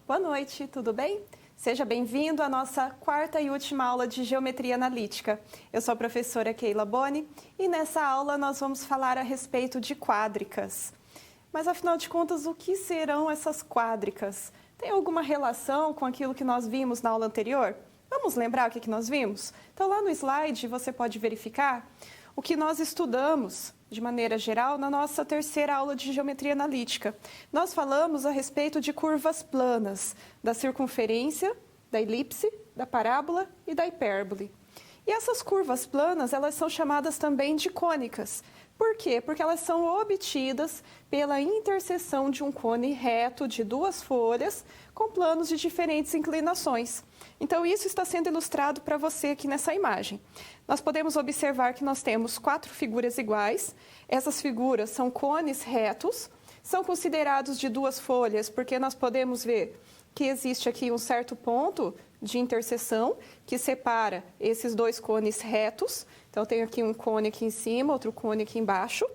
Boa noite, tudo bem? Seja bem-vindo à nossa quarta e última aula de Geometria Analítica. Eu sou a professora Keila Boni e nessa aula nós vamos falar a respeito de quádricas. Mas afinal de contas, o que serão essas quádricas? Tem alguma relação com aquilo que nós vimos na aula anterior? Vamos lembrar o que nós vimos? Então lá no slide você pode verificar o que nós estudamos de maneira geral na nossa terceira aula de Geometria Analítica. Nós falamos a respeito de curvas planas, da circunferência, da elipse, da parábola e da hipérbole. E essas curvas planas, elas são chamadas também de cônicas. Por quê? Porque elas são obtidas pela interseção de um cone reto de duas folhas com planos de diferentes inclinações. Então, isso está sendo ilustrado para você aqui nessa imagem. Nós podemos observar que nós temos 4 figuras iguais. Essas figuras são cones retos, são considerados de duas folhas porque nós podemos ver que existe aqui um certo ponto de interseção que separa esses dois cones retos. Então, eu tenho aqui um cone aqui em cima, outro cone aqui embaixo.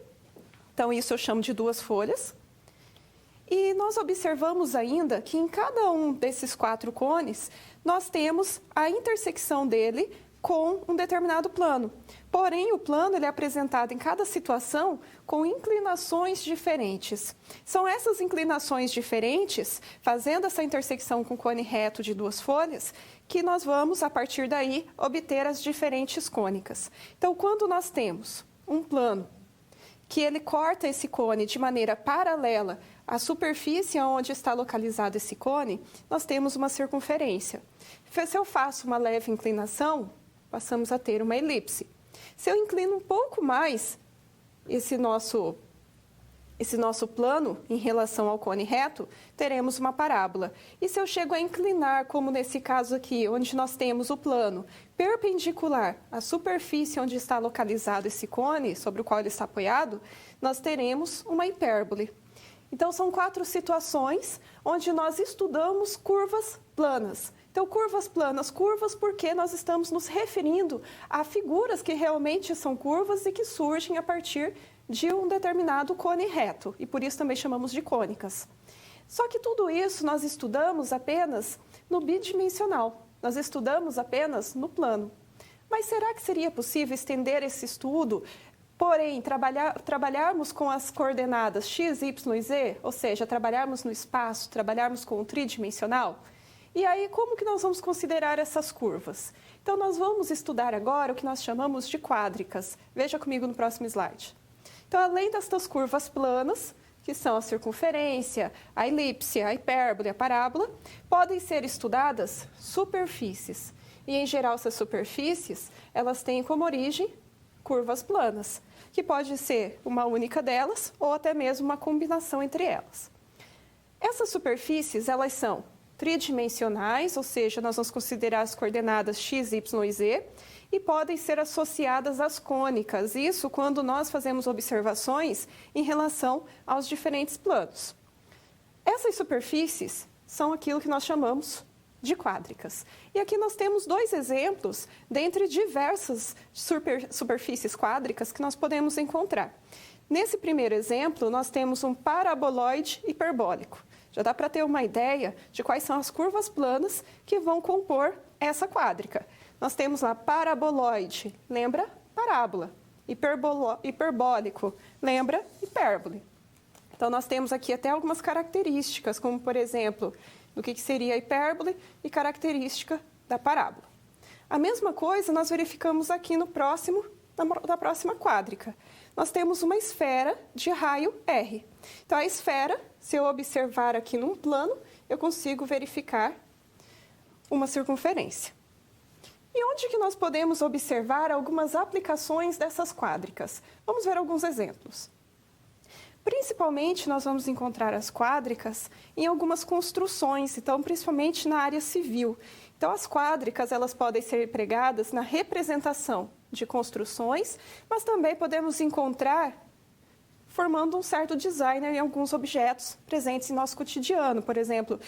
Então, isso eu chamo de duas folhas. E nós observamos ainda que em cada um desses 4 cones, nós temos a intersecção dele com um determinado plano. Porém, o plano ele é apresentado em cada situação com inclinações diferentes. São essas inclinações diferentes, fazendo essa intersecção com o cone reto de duas folhas, que nós vamos, a partir daí, obter as diferentes cônicas. Então, quando nós temos um plano que ele corta esse cone de maneira paralela à superfície onde está localizado esse cone, nós temos uma circunferência. Se eu faço uma leve inclinação, passamos a ter uma elipse. Se eu inclino um pouco mais esse nosso plano em relação ao cone reto, teremos uma parábola. E se eu chego a inclinar, como nesse caso aqui, onde nós temos o plano perpendicular à superfície onde está localizado esse cone, sobre o qual ele está apoiado, nós teremos uma hipérbole. Então, são 4 situações onde nós estudamos curvas planas. Então, curvas planas, curvas porque nós estamos nos referindo a figuras que realmente são curvas e que surgem a partir de um determinado cone reto, e por isso também chamamos de cônicas. Só que tudo isso nós estudamos apenas no bidimensional, nós estudamos apenas no plano. Mas será que seria possível estender esse estudo, porém trabalharmos com as coordenadas x, y e z, ou seja, trabalharmos no espaço, trabalharmos com o tridimensional? E aí, como que nós vamos considerar essas curvas? Então, nós vamos estudar agora o que nós chamamos de quádricas. Veja comigo no próximo slide. Então, além destas curvas planas, que são a circunferência, a elipse, a hipérbole, a parábola, podem ser estudadas superfícies. E, em geral, essas superfícies, elas têm como origem curvas planas, que pode ser uma única delas ou até mesmo uma combinação entre elas. Essas superfícies, elas são tridimensionais, ou seja, nós vamos considerar as coordenadas x, y e z, e podem ser associadas às cônicas, isso quando nós fazemos observações em relação aos diferentes planos. Essas superfícies são aquilo que nós chamamos de quádricas. E aqui nós temos 2 exemplos dentre diversas superfícies quádricas que nós podemos encontrar. Nesse primeiro exemplo, nós temos um paraboloide hiperbólico. Já dá para ter uma ideia de quais são as curvas planas que vão compor essa quádrica. Nós temos lá paraboloide, lembra? Parábola. Hiperbólico, lembra? Hipérbole. Então, nós temos aqui até algumas características, como, por exemplo, do que seria a hipérbole e característica da parábola. A mesma coisa nós verificamos aqui na próxima quádrica. Nós temos uma esfera de raio R. Então, a esfera, se eu observar aqui num plano, eu consigo verificar uma circunferência. E onde que nós podemos observar algumas aplicações dessas quádricas? Vamos ver alguns exemplos. Principalmente, nós vamos encontrar as quádricas em algumas construções, então, principalmente na área civil. Então, as quádricas, elas podem ser empregadas na representação de construções, mas também podemos encontrar formando um certo design em alguns objetos presentes em nosso cotidiano. Por exemplo,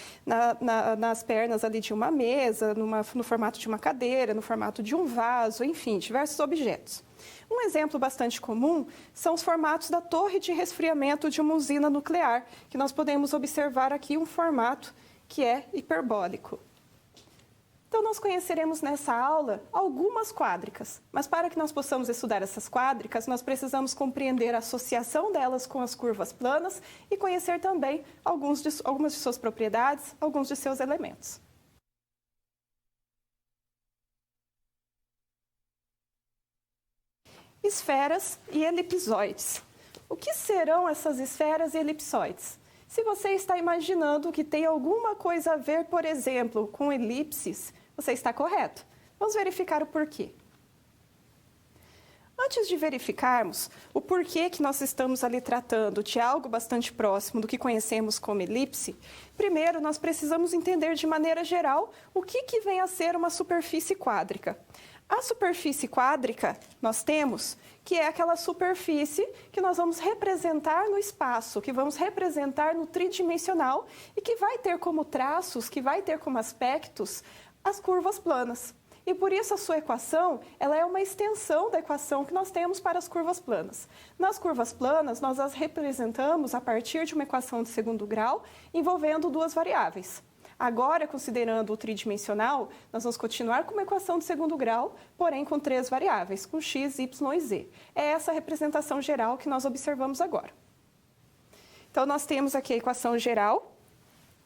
nas pernas ali de uma mesa, no formato de uma cadeira, no formato de um vaso, enfim, diversos objetos. Um exemplo bastante comum são os formatos da torre de resfriamento de uma usina nuclear, que nós podemos observar aqui um formato que é hiperbólico. Então, nós conheceremos nessa aula algumas quádricas, mas para que nós possamos estudar essas quádricas, nós precisamos compreender a associação delas com as curvas planas e conhecer também algumas de suas propriedades, alguns de seus elementos. Esferas e elipsoides. O que serão essas esferas e elipsoides? Se você está imaginando que tem alguma coisa a ver, por exemplo, com elipses, você está correto. Vamos verificar o porquê. Antes de verificarmos o porquê que nós estamos ali tratando de algo bastante próximo do que conhecemos como elipse, primeiro nós precisamos entender de maneira geral o que vem a ser uma superfície quádrica. A superfície quádrica nós temos que é aquela superfície que nós vamos representar no espaço, que vamos representar no tridimensional e que vai ter como traços, que vai ter como aspectos as curvas planas. E por isso a sua equação, ela é uma extensão da equação que nós temos para as curvas planas. Nas curvas planas, nós as representamos a partir de uma equação de segundo grau envolvendo duas variáveis. Agora, considerando o tridimensional, nós vamos continuar com uma equação de segundo grau, porém com três variáveis, com x, y e z. É essa a representação geral que nós observamos agora. Então, nós temos aqui a equação geral,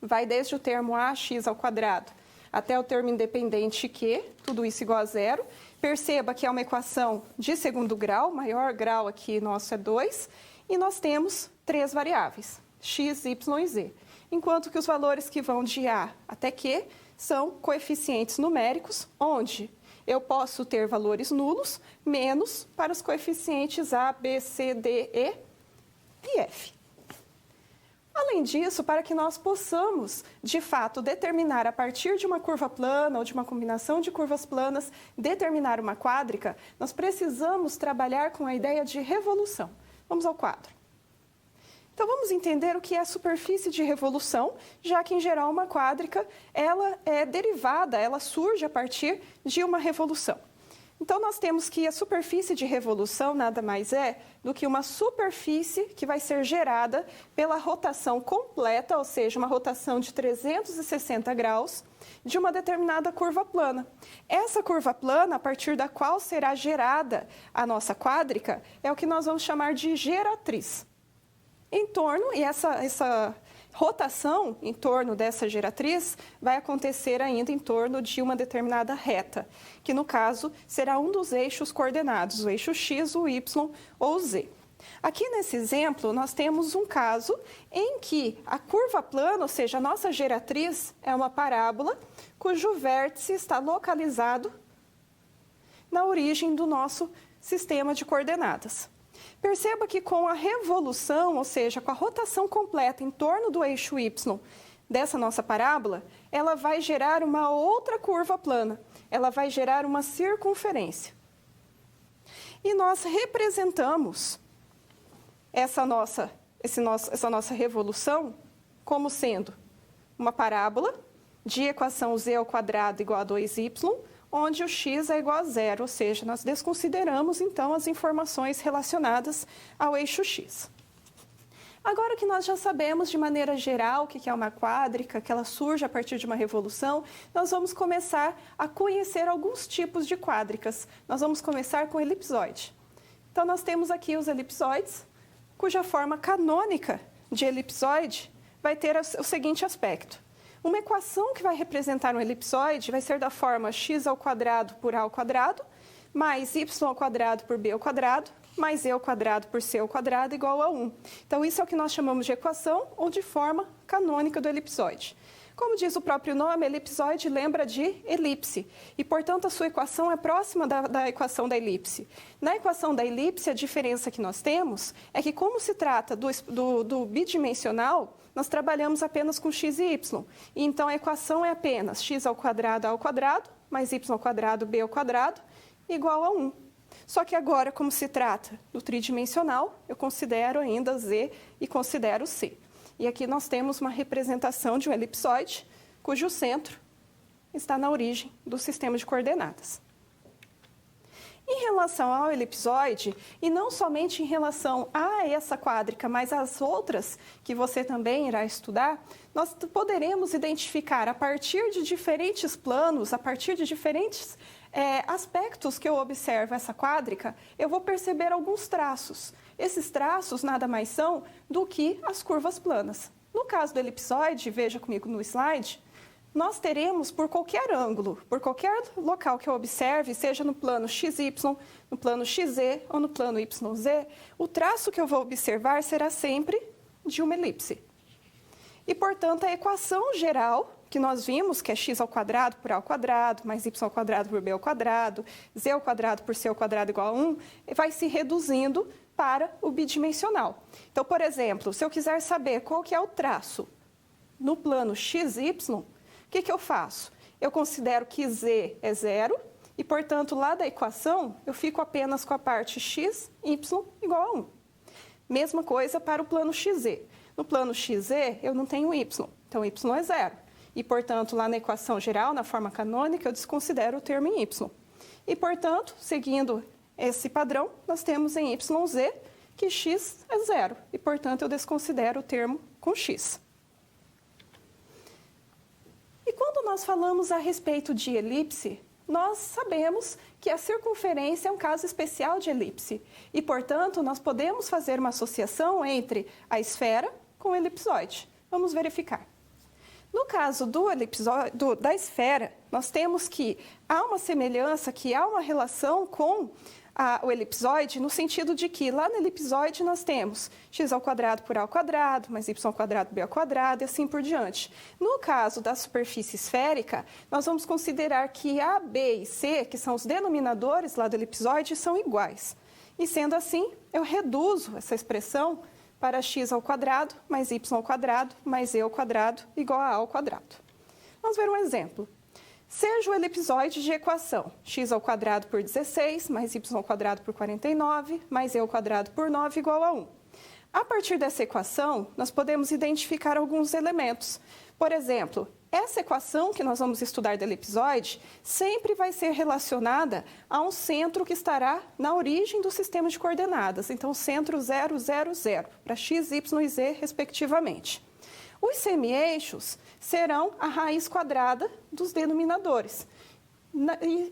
vai desde o termo ax ao quadrado até o termo independente q, tudo isso igual a zero. Perceba que é uma equação de segundo grau, maior grau aqui nosso é 2, e nós temos três variáveis, x, y e z. Enquanto que os valores que vão de a até q são coeficientes numéricos, onde eu posso ter valores nulos, menos para os coeficientes a, b, c, d, e f. Além disso, para que nós possamos, de fato, determinar a partir de uma curva plana ou de uma combinação de curvas planas, determinar uma quádrica, nós precisamos trabalhar com a ideia de revolução. Vamos ao quadro. Então, vamos entender o que é a superfície de revolução, já que, em geral, uma quádrica, ela é derivada, ela surge a partir de uma revolução. Então, nós temos que a superfície de revolução nada mais é do que uma superfície que vai ser gerada pela rotação completa, ou seja, uma rotação de 360 graus, de uma determinada curva plana. Essa curva plana, a partir da qual será gerada a nossa quádrica, é o que nós vamos chamar de geratriz. Em torno, e essa rotação em torno dessa geratriz vai acontecer ainda em torno de uma determinada reta, que no caso será um dos eixos coordenados, o eixo x, o y ou o z. Aqui nesse exemplo, nós temos um caso em que a curva plana, ou seja, a nossa geratriz, é uma parábola cujo vértice está localizado na origem do nosso sistema de coordenadas. Perceba que com a revolução, ou seja, com a rotação completa em torno do eixo y dessa nossa parábola, ela vai gerar uma outra curva plana, ela vai gerar uma circunferência. E nós representamos essa nossa revolução como sendo uma parábola de equação z ao quadrado igual a 2y, onde o x é igual a zero, ou seja, nós desconsideramos, então, as informações relacionadas ao eixo x. Agora que nós já sabemos, de maneira geral, o que é uma quádrica, que ela surge a partir de uma revolução, nós vamos começar a conhecer alguns tipos de quádricas. Nós vamos começar com o elipsoide. Então, nós temos aqui os elipsoides, cuja forma canônica de elipsoide vai ter o seguinte aspecto. Uma equação que vai representar um elipsoide vai ser da forma x ao quadrado por a ao quadrado, mais y ao quadrado por b ao quadrado, mais e ao quadrado por c ao quadrado igual a 1. Então, isso é o que nós chamamos de equação ou de forma canônica do elipsoide. Como diz o próprio nome, elipsoide lembra de elipse, e, portanto, a sua equação é próxima da equação da elipse. Na equação da elipse, a diferença que nós temos é que, como se trata do bidimensional, nós trabalhamos apenas com x e y. E, então, a equação é apenas x ao quadrado a ao quadrado, mais y ao quadrado b ao quadrado, igual a 1. Só que agora, como se trata do tridimensional, eu considero ainda z e considero c. E aqui nós temos uma representação de um elipsoide, cujo centro está na origem do sistema de coordenadas. Em Em relação ao elipsoide, e não somente em relação a essa quádrica, mas às outras que você também irá estudar, nós poderemos identificar a partir de diferentes planos, a partir de diferentes aspectos que eu observo essa quádrica, eu vou perceber alguns traços. Esses traços nada mais são do que as curvas planas. No caso do elipsoide, veja comigo no slide, nós teremos por qualquer ângulo, por qualquer local que eu observe, seja no plano XY, no plano XZ ou no plano YZ, o traço que eu vou observar será sempre de uma elipse. E, portanto, a equação geral que nós vimos, que é x ao quadrado por a ao quadrado, mais y ao quadrado por b ao quadrado, z ao quadrado por c ao quadrado igual a 1, vai se reduzindo para o bidimensional. Então, por exemplo, se eu quiser saber qual que é o traço no plano xy, o que eu faço? Eu considero que z é zero e, portanto, lá da equação, eu fico apenas com a parte x, y igual a 1. Mesma coisa para o plano xz. No plano xz, eu não tenho y, então y é zero. E, portanto, lá na equação geral, na forma canônica, eu desconsidero o termo em y. E, portanto, seguindo esse padrão, nós temos em yz que x é zero. E, portanto, eu desconsidero o termo com x. E quando nós falamos a respeito de elipse, nós sabemos que a circunferência é um caso especial de elipse. E, portanto, nós podemos fazer uma associação entre a esfera com o elipsoide. Vamos verificar. No caso da esfera, nós temos que há uma semelhança, que há uma relação com o elipsoide, no sentido de que lá no elipsoide nós temos x ao quadrado por a ao quadrado, mais y ao quadrado b ao quadrado e assim por diante. No caso da superfície esférica, nós vamos considerar que a, b e c, que são os denominadores lá do elipsoide, são iguais. E sendo assim, eu reduzo essa expressão para x ao quadrado, mais y ao quadrado, mais z ao quadrado, igual a ao quadrado. Vamos ver um exemplo. Seja o elipsoide de equação x ao quadrado por 16, mais y ao quadrado por 49, mais z ao quadrado por 9, igual a 1. A partir dessa equação, nós podemos identificar alguns elementos. Por exemplo, essa equação que nós vamos estudar do elipsoide sempre vai ser relacionada a um centro que estará na origem do sistema de coordenadas. Então, centro 0, 0, 0, para x, y e z, respectivamente. Os semi-eixos serão a raiz quadrada dos denominadores,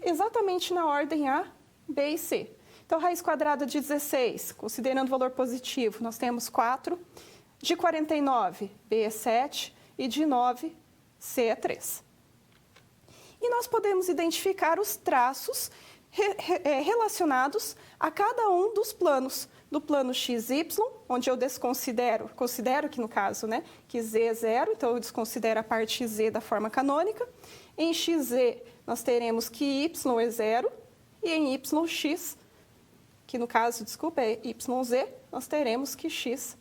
exatamente na ordem A, B e C. Então, raiz quadrada de 16, considerando o valor positivo, nós temos 4. De 49, B é 7. E de 9, C é 3. E nós podemos identificar os traços relacionados a cada um dos planos. Do plano XY, onde eu considero que no caso, que Z é zero, então eu desconsidero a parte Z da forma canônica. Em XZ, nós teremos que Y é zero, e em YX, que no caso, é YZ, nós teremos que X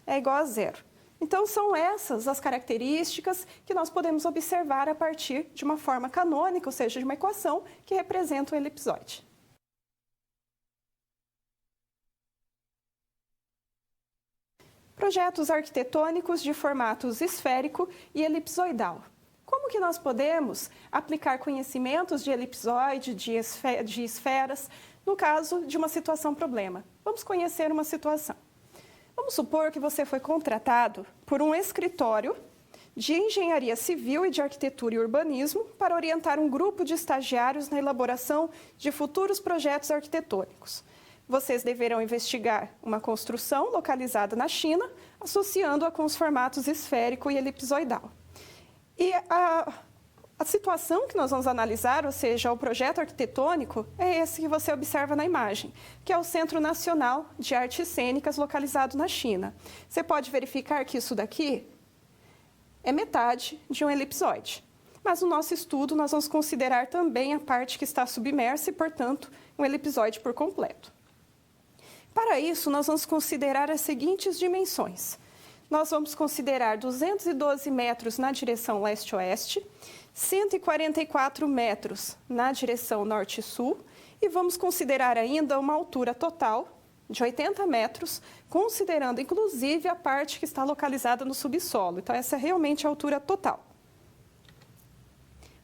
é igual a zero. Então, são essas as características que nós podemos observar a partir de uma forma canônica, ou seja, de uma equação que representa o elipsoide. Projetos arquitetônicos de formatos esférico e elipsoidal. Como que nós podemos aplicar conhecimentos de elipsoide, de esferas, no caso de uma situação-problema? Vamos conhecer uma situação. Vamos supor que você foi contratado por um escritório de engenharia civil e de arquitetura e urbanismo para orientar um grupo de estagiários na elaboração de futuros projetos arquitetônicos. Vocês deverão investigar uma construção localizada na China, associando-a com os formatos esférico e elipsoidal. E a situação que nós vamos analisar, ou seja, o projeto arquitetônico, é esse que você observa na imagem, que é o Centro Nacional de Artes Cênicas, localizado na China. Você pode verificar que isso daqui é metade de um elipsoide. Mas no nosso estudo, nós vamos considerar também a parte que está submersa e, portanto, um elipsoide por completo. Para isso, nós vamos considerar as seguintes dimensões. Nós vamos considerar 212 metros na direção leste-oeste, 144 metros na direção norte-sul e vamos considerar ainda uma altura total de 80 metros, considerando inclusive a parte que está localizada no subsolo. Então, essa é realmente a altura total.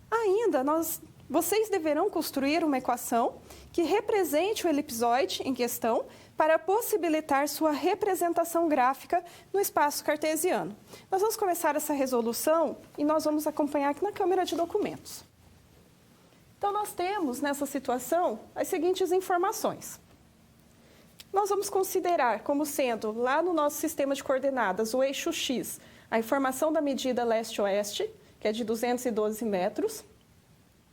Ainda nós vocês deverão construir uma equação que represente o elipsoide em questão para possibilitar sua representação gráfica no espaço cartesiano. Nós vamos começar essa resolução e nós vamos acompanhar aqui na câmera de documentos. Então, nós temos nessa situação as seguintes informações. Nós vamos considerar como sendo, lá no nosso sistema de coordenadas, o eixo X, a informação da medida leste-oeste, que é de 212 metros.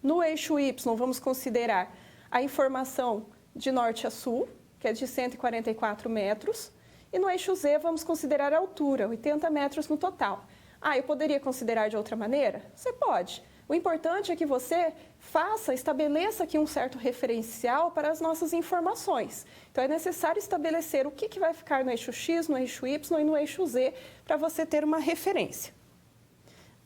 No eixo Y, vamos considerar a informação de norte a sul, que é de 144 metros. E no eixo Z, vamos considerar a altura, 80 metros no total. Eu poderia considerar de outra maneira? Você pode. O importante é que você estabeleça aqui um certo referencial para as nossas informações. Então, é necessário estabelecer o que vai ficar no eixo X, no eixo Y e no eixo Z, para você ter uma referência.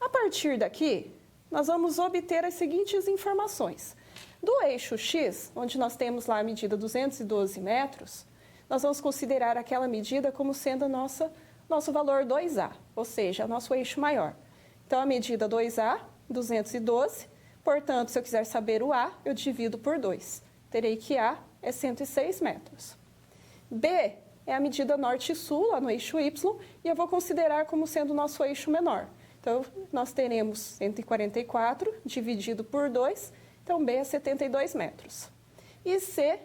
A partir daqui, nós vamos obter as seguintes informações. Do eixo X, onde nós temos lá a medida 212 metros, nós vamos considerar aquela medida como sendo nosso valor 2A, ou seja, nosso eixo maior. Então, a medida 2A, 212, portanto, se eu quiser saber o A, eu divido por 2. Terei que A é 106 metros. B é a medida norte e sul, lá no eixo Y, e eu vou considerar como sendo o nosso eixo menor. Então, nós teremos 144 dividido por 2, então B é 72 metros. E C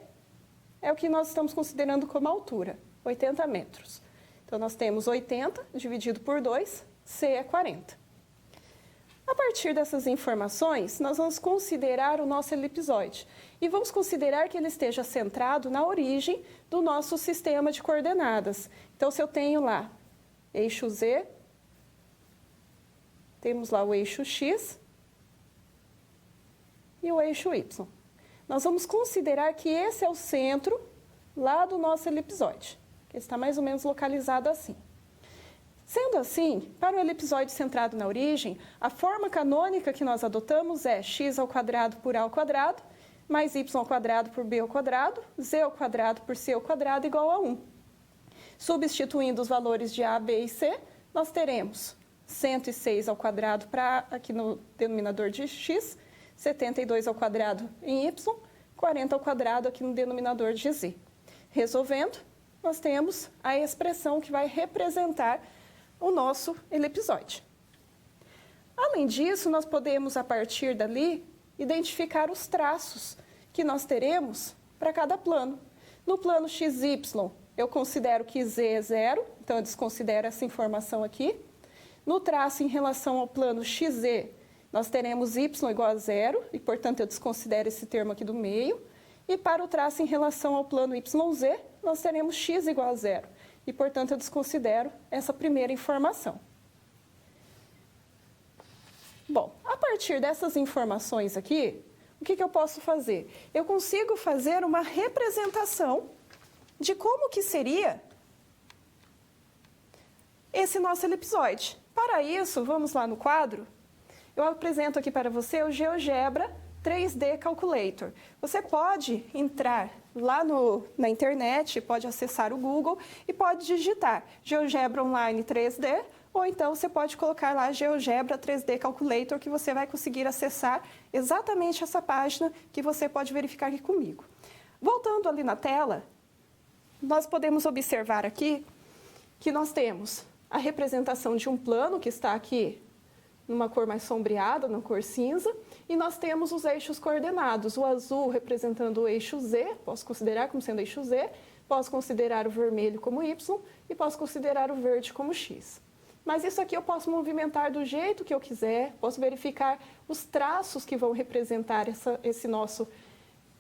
é o que nós estamos considerando como altura, 80 metros. Então, nós temos 80 dividido por 2, C é 40. A partir dessas informações, nós vamos considerar o nosso elipsoide. E vamos considerar que ele esteja centrado na origem do nosso sistema de coordenadas. Então, se eu tenho lá eixo Z, temos lá o eixo X e o eixo Y. Nós vamos considerar que esse é o centro lá do nosso elipsoide, que está mais ou menos localizado assim. Sendo assim, para o elipsoide centrado na origem, a forma canônica que nós adotamos é x² por a² mais y² por b², z² por c² igual a 1. Substituindo os valores de a, b e c, nós teremos 106² aqui no denominador de x, 72² em y, 40² aqui no denominador de z. Resolvendo, nós temos a expressão que vai representar o nosso elipsoide. Além disso, nós podemos, a partir dali, identificar os traços que nós teremos para cada plano. No plano XY, eu considero que Z é 0, então eu desconsidero essa informação aqui. No traço em relação ao plano XZ, nós teremos Y igual a 0, e, portanto, eu desconsidero esse termo aqui do meio. E para o traço em relação ao plano YZ, nós teremos X igual a 0. E, portanto, eu desconsidero essa primeira informação. Bom, a partir dessas informações aqui, o que eu posso fazer? Eu consigo fazer uma representação de como que seria esse nosso elipsoide. Para isso, vamos lá no quadro. Eu apresento aqui para você o GeoGebra 3D Calculator. Você pode entrar lá na internet, pode acessar o Google e pode digitar GeoGebra Online 3D, ou então você pode colocar lá GeoGebra 3D Calculator, que você vai conseguir acessar exatamente essa página que você pode verificar aqui comigo. Voltando ali na tela, nós podemos observar aqui que nós temos a representação de um plano que está aqui numa cor mais sombreada, na cor cinza, e nós temos os eixos coordenados, o azul representando o eixo Z, posso considerar como sendo eixo Z, posso considerar o vermelho como Y e posso considerar o verde como X. Mas isso aqui eu posso movimentar do jeito que eu quiser, posso verificar os traços que vão representar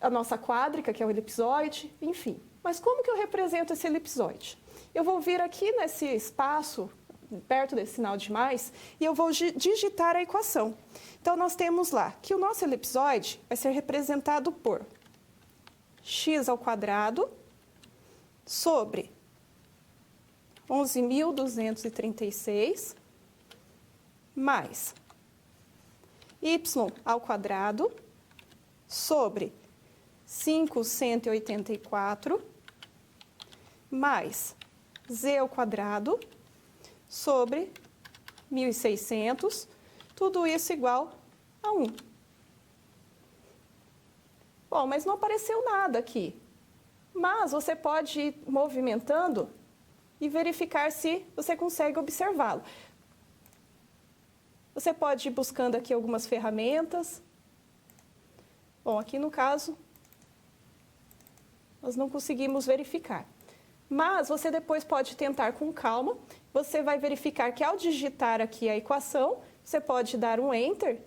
a nossa quádrica, que é o elipsoide, enfim. Mas como que eu represento esse elipsoide? Eu vou vir aqui nesse espaço, perto desse sinal de mais, e eu vou digitar a equação. Então, nós temos lá que o nosso elipsoide vai ser representado por x² sobre 11.236 mais y² sobre 584 mais z² sobre 1.600, tudo isso igual a 1. Bom, mas não apareceu nada aqui. Mas você pode ir movimentando e verificar se você consegue observá-lo. Você pode ir buscando aqui algumas ferramentas. Bom, aqui no caso, nós não conseguimos verificar. Mas você depois pode tentar com calma. Você vai verificar que ao digitar aqui a equação, você pode dar um Enter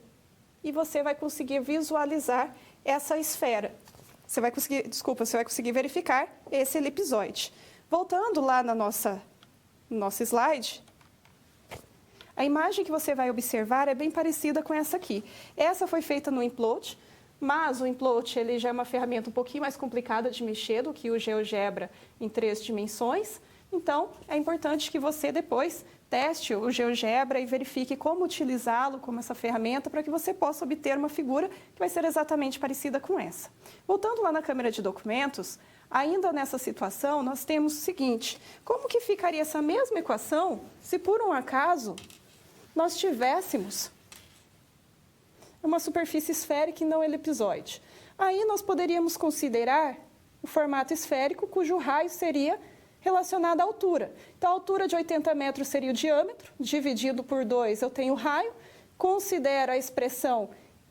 e você vai conseguir visualizar essa esfera. Você vai conseguir verificar esse elipsoide. Voltando lá no nosso slide, a imagem que você vai observar é bem parecida com essa aqui. Essa foi feita no Implode, mas o Implode ele já é uma ferramenta um pouquinho mais complicada de mexer do que o GeoGebra em 3 dimensões. Então, é importante que você depois teste o GeoGebra e verifique como utilizá-lo como essa ferramenta para que você possa obter uma figura que vai ser exatamente parecida com essa. Voltando lá na câmera de documentos, ainda nessa situação, nós temos o seguinte: como que ficaria essa mesma equação se por um acaso nós tivéssemos uma superfície esférica e não elipsoide? Aí nós poderíamos considerar o formato esférico cujo raio seria relacionado à altura. Então, a altura de 80 metros seria o diâmetro, dividido por 2 eu tenho o raio, considero a expressão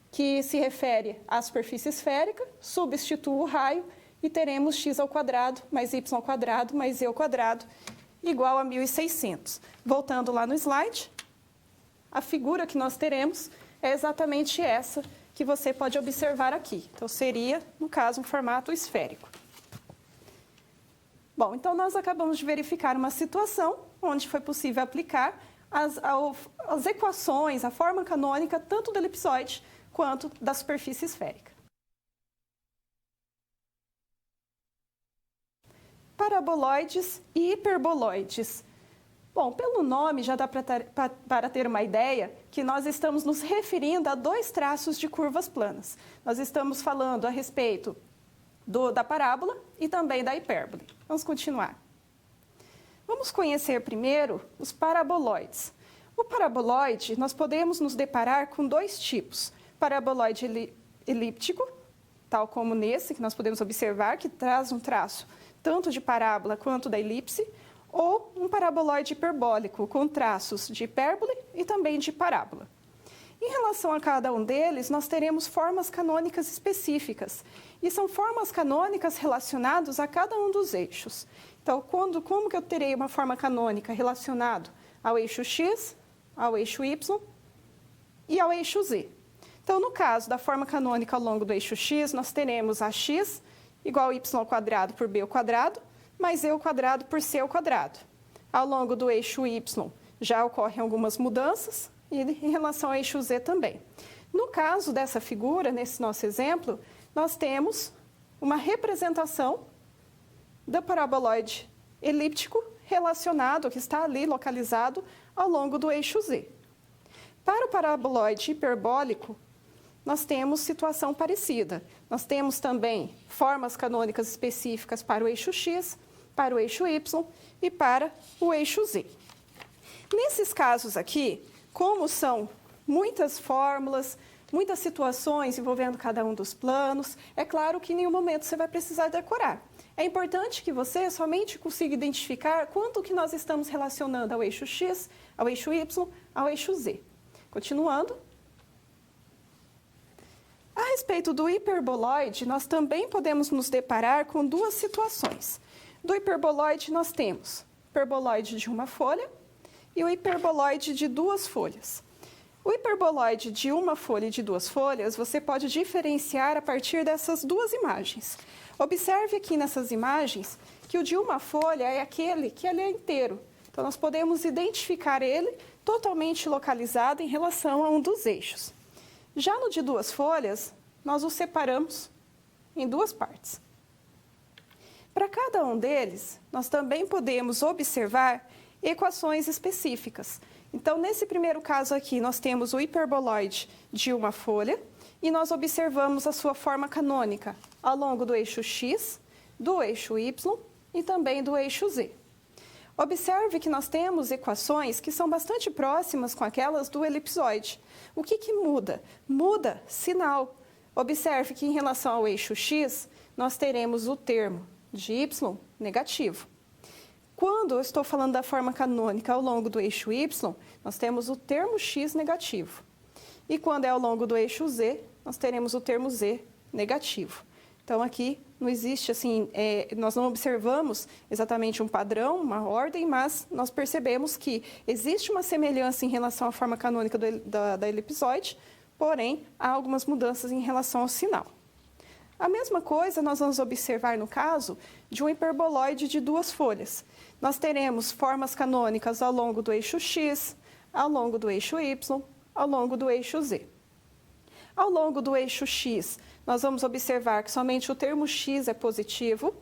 que se refere à superfície esférica, substituo o raio e teremos x ao quadrado mais y ao quadrado mais e ao quadrado igual a 1.600. Voltando lá no slide, a figura que nós teremos é exatamente essa que você pode observar aqui. Então, seria, no caso, um formato esférico. Bom, então nós acabamos de verificar uma situação onde foi possível aplicar as equações, a forma canônica, tanto do elipsoide quanto da superfície esférica. Paraboloides e hiperboloides. Bom, pelo nome já dá para ter uma ideia que nós estamos nos referindo a 2 traços de curvas planas. Nós estamos falando a respeito da parábola e também da hipérbole. Vamos continuar. Vamos conhecer primeiro os paraboloides. O paraboloide, nós podemos nos deparar com 2 tipos. Paraboloide elíptico, tal como nesse, que nós podemos observar, que traz um traço tanto de parábola quanto da elipse, ou um paraboloide hiperbólico, com traços de hipérbole e também de parábola. Em relação a cada um deles, nós teremos formas canônicas específicas, e são formas canônicas relacionadas a cada um dos eixos. Então, como que eu terei uma forma canônica relacionada ao eixo x, ao eixo y e ao eixo z? Então, no caso da forma canônica ao longo do eixo x, nós teremos ax igual a y ao quadrado por b ao quadrado, mais e ao quadrado por c ao quadrado. Ao longo do eixo y já ocorrem algumas mudanças, e em relação ao eixo z também. No caso dessa figura, nesse nosso exemplo, nós temos uma representação do paraboloide elíptico relacionado, que está ali localizado ao longo do eixo z. Para o paraboloide hiperbólico, nós temos situação parecida. Nós temos também formas canônicas específicas para o eixo x, para o eixo y e para o eixo z. Nesses casos aqui, como são muitas fórmulas, muitas situações envolvendo cada um dos planos, é claro que em nenhum momento você vai precisar decorar. É importante que você somente consiga identificar quanto que nós estamos relacionando ao eixo x, ao eixo y, ao eixo z. Continuando. A respeito do hiperboloide, nós também podemos nos deparar com 2 situações. Do hiperboloide, nós temos o hiperboloide de uma folha e o hiperboloide de 2 folhas. O hiperboloide de uma folha e de 2 folhas, você pode diferenciar a partir dessas 2 imagens. Observe aqui nessas imagens que o de uma folha é aquele que ele é inteiro. Então, nós podemos identificar ele totalmente localizado em relação a um dos eixos. Já no de 2 folhas, nós o separamos em 2 partes. Para cada um deles, nós também podemos observar equações específicas. Então, nesse primeiro caso aqui, nós temos o hiperboloide de uma folha e nós observamos a sua forma canônica ao longo do eixo x, do eixo y e também do eixo z. Observe que nós temos equações que são bastante próximas com aquelas do elipsoide. O que muda? Muda sinal. Observe que em relação ao eixo x, nós teremos o termo de y negativo. Quando eu estou falando da forma canônica ao longo do eixo y, nós temos o termo x negativo. E quando é ao longo do eixo z, nós teremos o termo z negativo. Então, aqui não existe assim, nós não observamos exatamente um padrão, uma ordem, mas nós percebemos que existe uma semelhança em relação à forma canônica da elipsoide, porém, há algumas mudanças em relação ao sinal. A mesma coisa nós vamos observar no caso de um hiperboloide de duas folhas. Nós teremos formas canônicas ao longo do eixo x, ao longo do eixo y, ao longo do eixo z. Ao longo do eixo x, nós vamos observar que somente o termo x é positivo,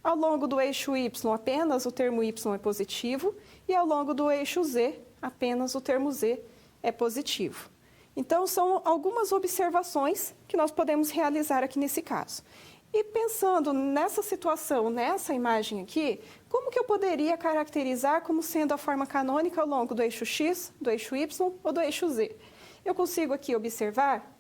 ao longo do eixo y, apenas o termo y é positivo, e ao longo do eixo z, apenas o termo z é positivo. Então, são algumas observações que nós podemos realizar aqui nesse caso. E pensando nessa situação, nessa imagem aqui, como que eu poderia caracterizar como sendo a forma canônica ao longo do eixo x, do eixo y ou do eixo z? Eu consigo aqui observar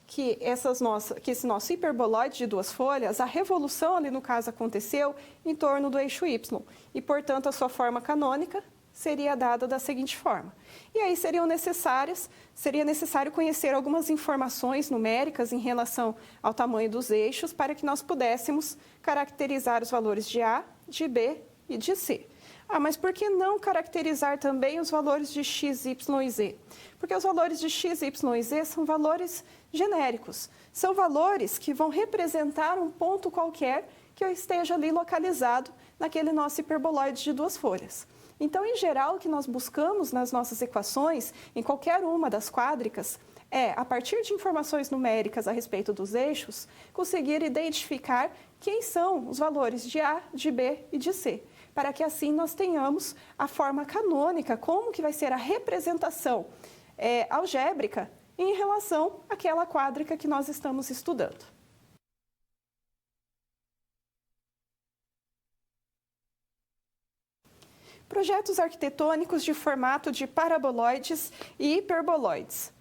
que esse nosso hiperboloide de duas folhas, a revolução ali no caso aconteceu em torno do eixo y, e portanto a sua forma canônica seria dada da seguinte forma. E aí seria necessário conhecer algumas informações numéricas em relação ao tamanho dos eixos para que nós pudéssemos caracterizar os valores de A, de B e de C. Ah, mas por que não caracterizar também os valores de x, y e z? Porque os valores de x, y e z são valores genéricos. São valores que vão representar um ponto qualquer que eu esteja ali localizado naquele nosso hiperboloide de duas folhas. Então, em geral, o que nós buscamos nas nossas equações, em qualquer uma das quádricas, é, a partir de informações numéricas a respeito dos eixos, conseguir identificar quem são os valores de A, de B e de C, para que assim nós tenhamos a forma canônica, como que vai ser a representação algébrica em relação àquela quádrica que nós estamos estudando. Projetos arquitetônicos de formato de paraboloides e hiperboloides.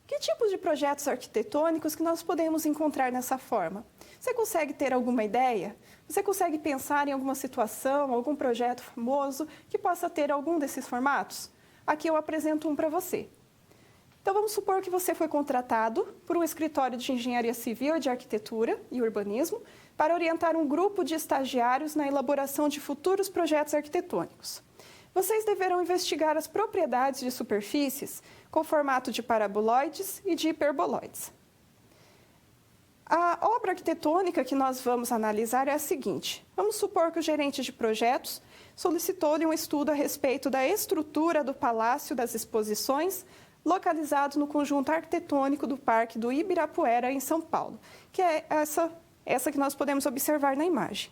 Que tipos de projetos arquitetônicos que nós podemos encontrar nessa forma? Você consegue ter alguma ideia? Você consegue pensar em alguma situação, algum projeto famoso que possa ter algum desses formatos? Aqui eu apresento um para você. Então, vamos supor que você foi contratado por um escritório de engenharia civil e de arquitetura e urbanismo para orientar um grupo de estagiários na elaboração de futuros projetos arquitetônicos. Vocês deverão investigar as propriedades de superfícies com formato de paraboloides e de hiperboloides. A obra arquitetônica que nós vamos analisar é a seguinte. Vamos supor que o gerente de projetos solicitou-lhe um estudo a respeito da estrutura do Palácio das Exposições, localizado no conjunto arquitetônico do Parque do Ibirapuera, em São Paulo, que é essa que nós podemos observar na imagem.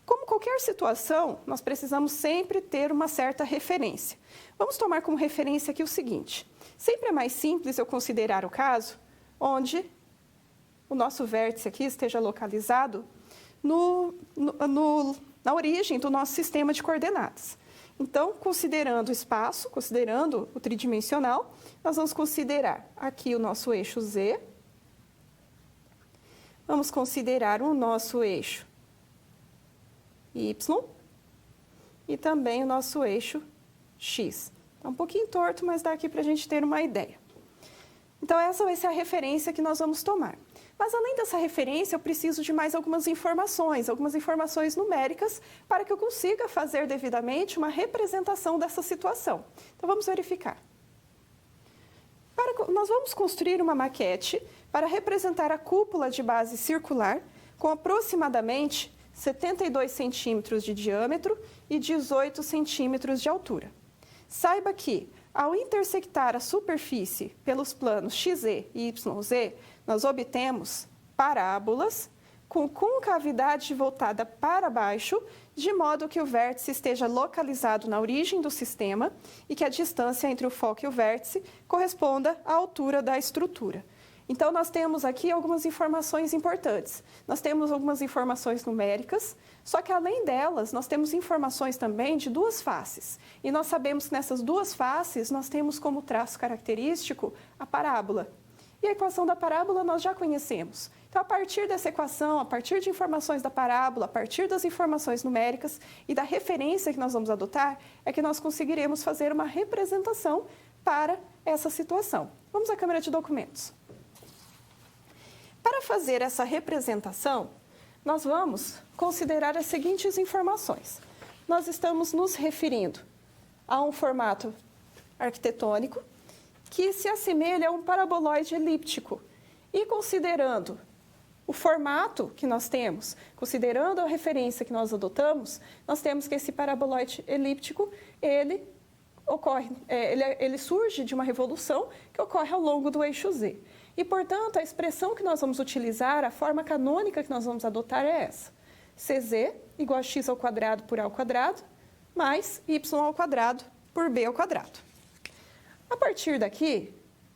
Como qualquer situação, nós precisamos sempre ter uma certa referência. Vamos tomar como referência aqui o seguinte. Sempre é mais simples eu considerar o caso onde o nosso vértice aqui esteja localizado na origem do nosso sistema de coordenadas. Então, considerando o espaço, considerando o tridimensional, nós vamos considerar aqui o nosso eixo Z, vamos considerar o nosso eixo Y e também o nosso eixo X. Está um pouquinho torto, mas dá aqui para a gente ter uma ideia. Então, essa vai ser a referência que nós vamos tomar. Mas, além dessa referência, eu preciso de mais algumas informações numéricas, para que eu consiga fazer devidamente uma representação dessa situação. Então, vamos verificar. Nós vamos construir uma maquete para representar a cúpula de base circular com aproximadamente 72 centímetros de diâmetro e 18 centímetros de altura. Saiba que, ao intersectar a superfície pelos planos XZ e YZ, nós obtemos parábolas com concavidade voltada para baixo, de modo que o vértice esteja localizado na origem do sistema e que a distância entre o foco e o vértice corresponda à altura da estrutura. Então, nós temos aqui algumas informações importantes. Nós temos algumas informações numéricas, só que, além delas, nós temos informações também de duas faces. E nós sabemos que nessas duas faces, nós temos como traço característico a parábola. E a equação da parábola nós já conhecemos. Então, a partir dessa equação, a partir de informações da parábola, a partir das informações numéricas e da referência que nós vamos adotar, é que nós conseguiremos fazer uma representação para essa situação. Vamos à câmera de documentos. Para fazer essa representação, nós vamos considerar as seguintes informações. Nós estamos nos referindo a um formato arquitetônico que se assemelha a um paraboloide elíptico. E considerando o formato que nós temos, considerando a referência que nós adotamos, nós temos que esse paraboloide elíptico, ele surge de uma revolução que ocorre ao longo do eixo Z. E, portanto, a expressão que nós vamos utilizar, a forma canônica que nós vamos adotar é essa. CZ igual a x ao quadrado por a ao quadrado, mais y ao quadrado por b ao quadrado. A partir daqui,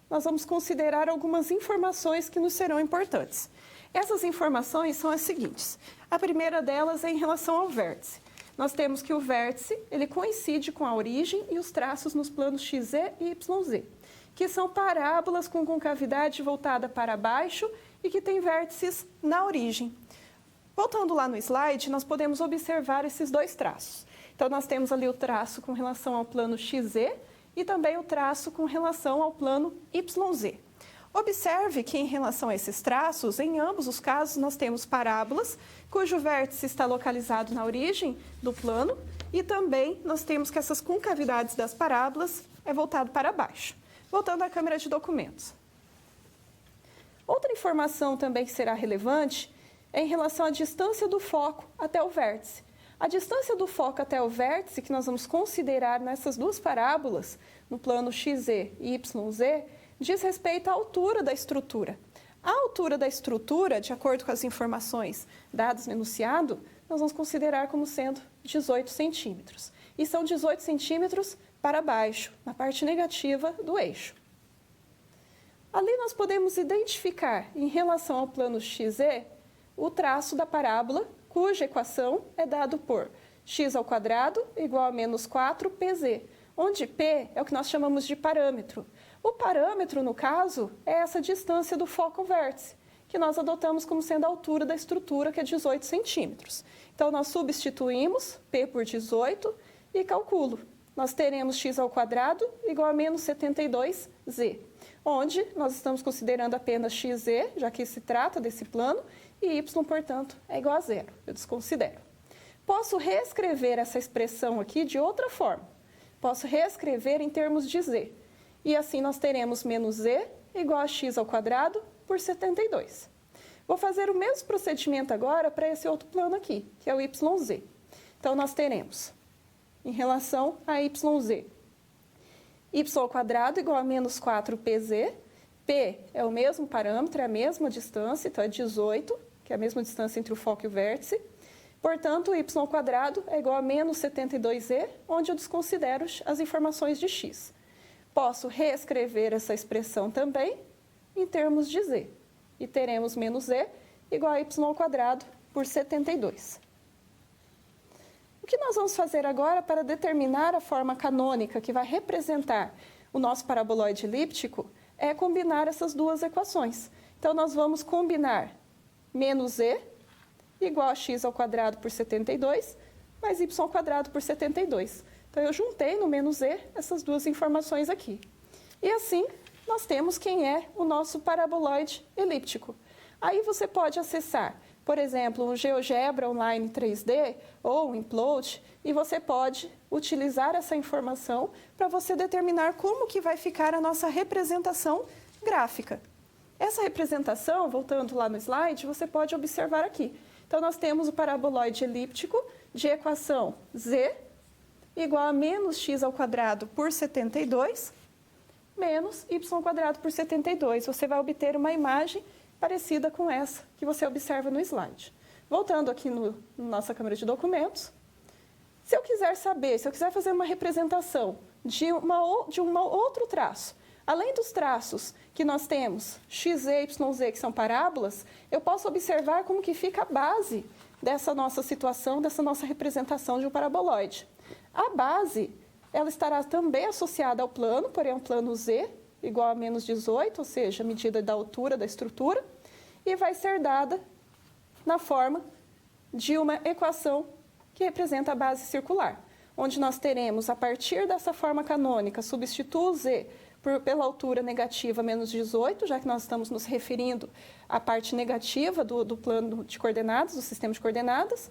nós vamos considerar algumas informações que nos serão importantes. Essas informações são as seguintes. A primeira delas é em relação ao vértice. Nós temos que o vértice ele coincide com a origem e os traços nos planos XZ e YZ, que são parábolas com concavidade voltada para baixo e que têm vértices na origem. Voltando lá no slide, nós podemos observar esses dois traços. Então, nós temos ali o traço com relação ao plano XZ e também o traço com relação ao plano YZ. Observe que, em relação a esses traços, em ambos os casos, nós temos parábolas, cujo vértice está localizado na origem do plano, e também nós temos que essas concavidades das parábolas é voltado para baixo. Voltando à câmera de documentos. Outra informação também que será relevante é em relação à distância do foco até o vértice. A distância do foco até o vértice, que nós vamos considerar nessas duas parábolas, no plano XZ e YZ, diz respeito à altura da estrutura. A altura da estrutura, de acordo com as informações dadas no enunciado, nós vamos considerar como sendo 18 centímetros. E são 18 centímetros para baixo, na parte negativa do eixo. Ali nós podemos identificar, em relação ao plano XZ, o traço da parábola, cuja equação é dado por x ao quadrado igual a menos 4pz, onde p é o que nós chamamos de parâmetro. O parâmetro, no caso, é essa distância do foco ao vértice, que nós adotamos como sendo a altura da estrutura, que é 18 centímetros. Então, nós substituímos p por 18 e calculo. Nós teremos x ao quadrado igual a menos 72z, onde nós estamos considerando apenas xz, já que se trata desse plano, e y, portanto, é igual a zero. Eu desconsidero. Posso reescrever essa expressão aqui de outra forma. Posso reescrever em termos de z. E assim nós teremos menos z igual a x ao quadrado por 72. Vou fazer o mesmo procedimento agora para esse outro plano aqui, que é o YZ. Então, nós teremos, em relação a YZ, y ao quadrado igual a menos 4pz. P é o mesmo parâmetro, é a mesma distância, então é 18, que é a mesma distância entre o foco e o vértice. Portanto, y ao quadrado é igual a menos 72z, onde eu desconsidero as informações de x. Posso reescrever essa expressão também em termos de z. E teremos menos z igual a y ao quadrado por 72. O que nós vamos fazer agora para determinar a forma canônica que vai representar o nosso paraboloide elíptico é combinar essas duas equações. Então, nós vamos combinar menos z igual a x ao quadrado por 72, mais y ao quadrado por 72. Então, eu juntei no menos z essas duas informações aqui. E assim, nós temos quem é o nosso paraboloide elíptico. Aí você pode acessar, por exemplo, o GeoGebra Online 3D ou o Implode, e você pode utilizar essa informação para você determinar como que vai ficar a nossa representação gráfica. Essa representação, voltando lá no slide, você pode observar aqui. Então, nós temos o paraboloide elíptico de equação z igual a menos x ao quadrado por 72, menos y ao quadrado por 72. Você vai obter uma imagem parecida com essa que você observa no slide. Voltando aqui na nossa câmera de documentos, se eu quiser saber, se eu quiser fazer uma representação de um outro traço, além dos traços que nós temos, x, y, z, que são parábolas, eu posso observar como que fica a base dessa nossa situação, dessa nossa representação de um paraboloide. A base, ela estará também associada ao plano, porém é um plano Z, igual a menos 18, ou seja, a medida da altura da estrutura, e vai ser dada na forma de uma equação que representa a base circular, onde nós teremos, a partir dessa forma canônica, substituo Z pela altura negativa menos 18, já que nós estamos nos referindo à parte negativa do plano de coordenadas, do sistema de coordenadas,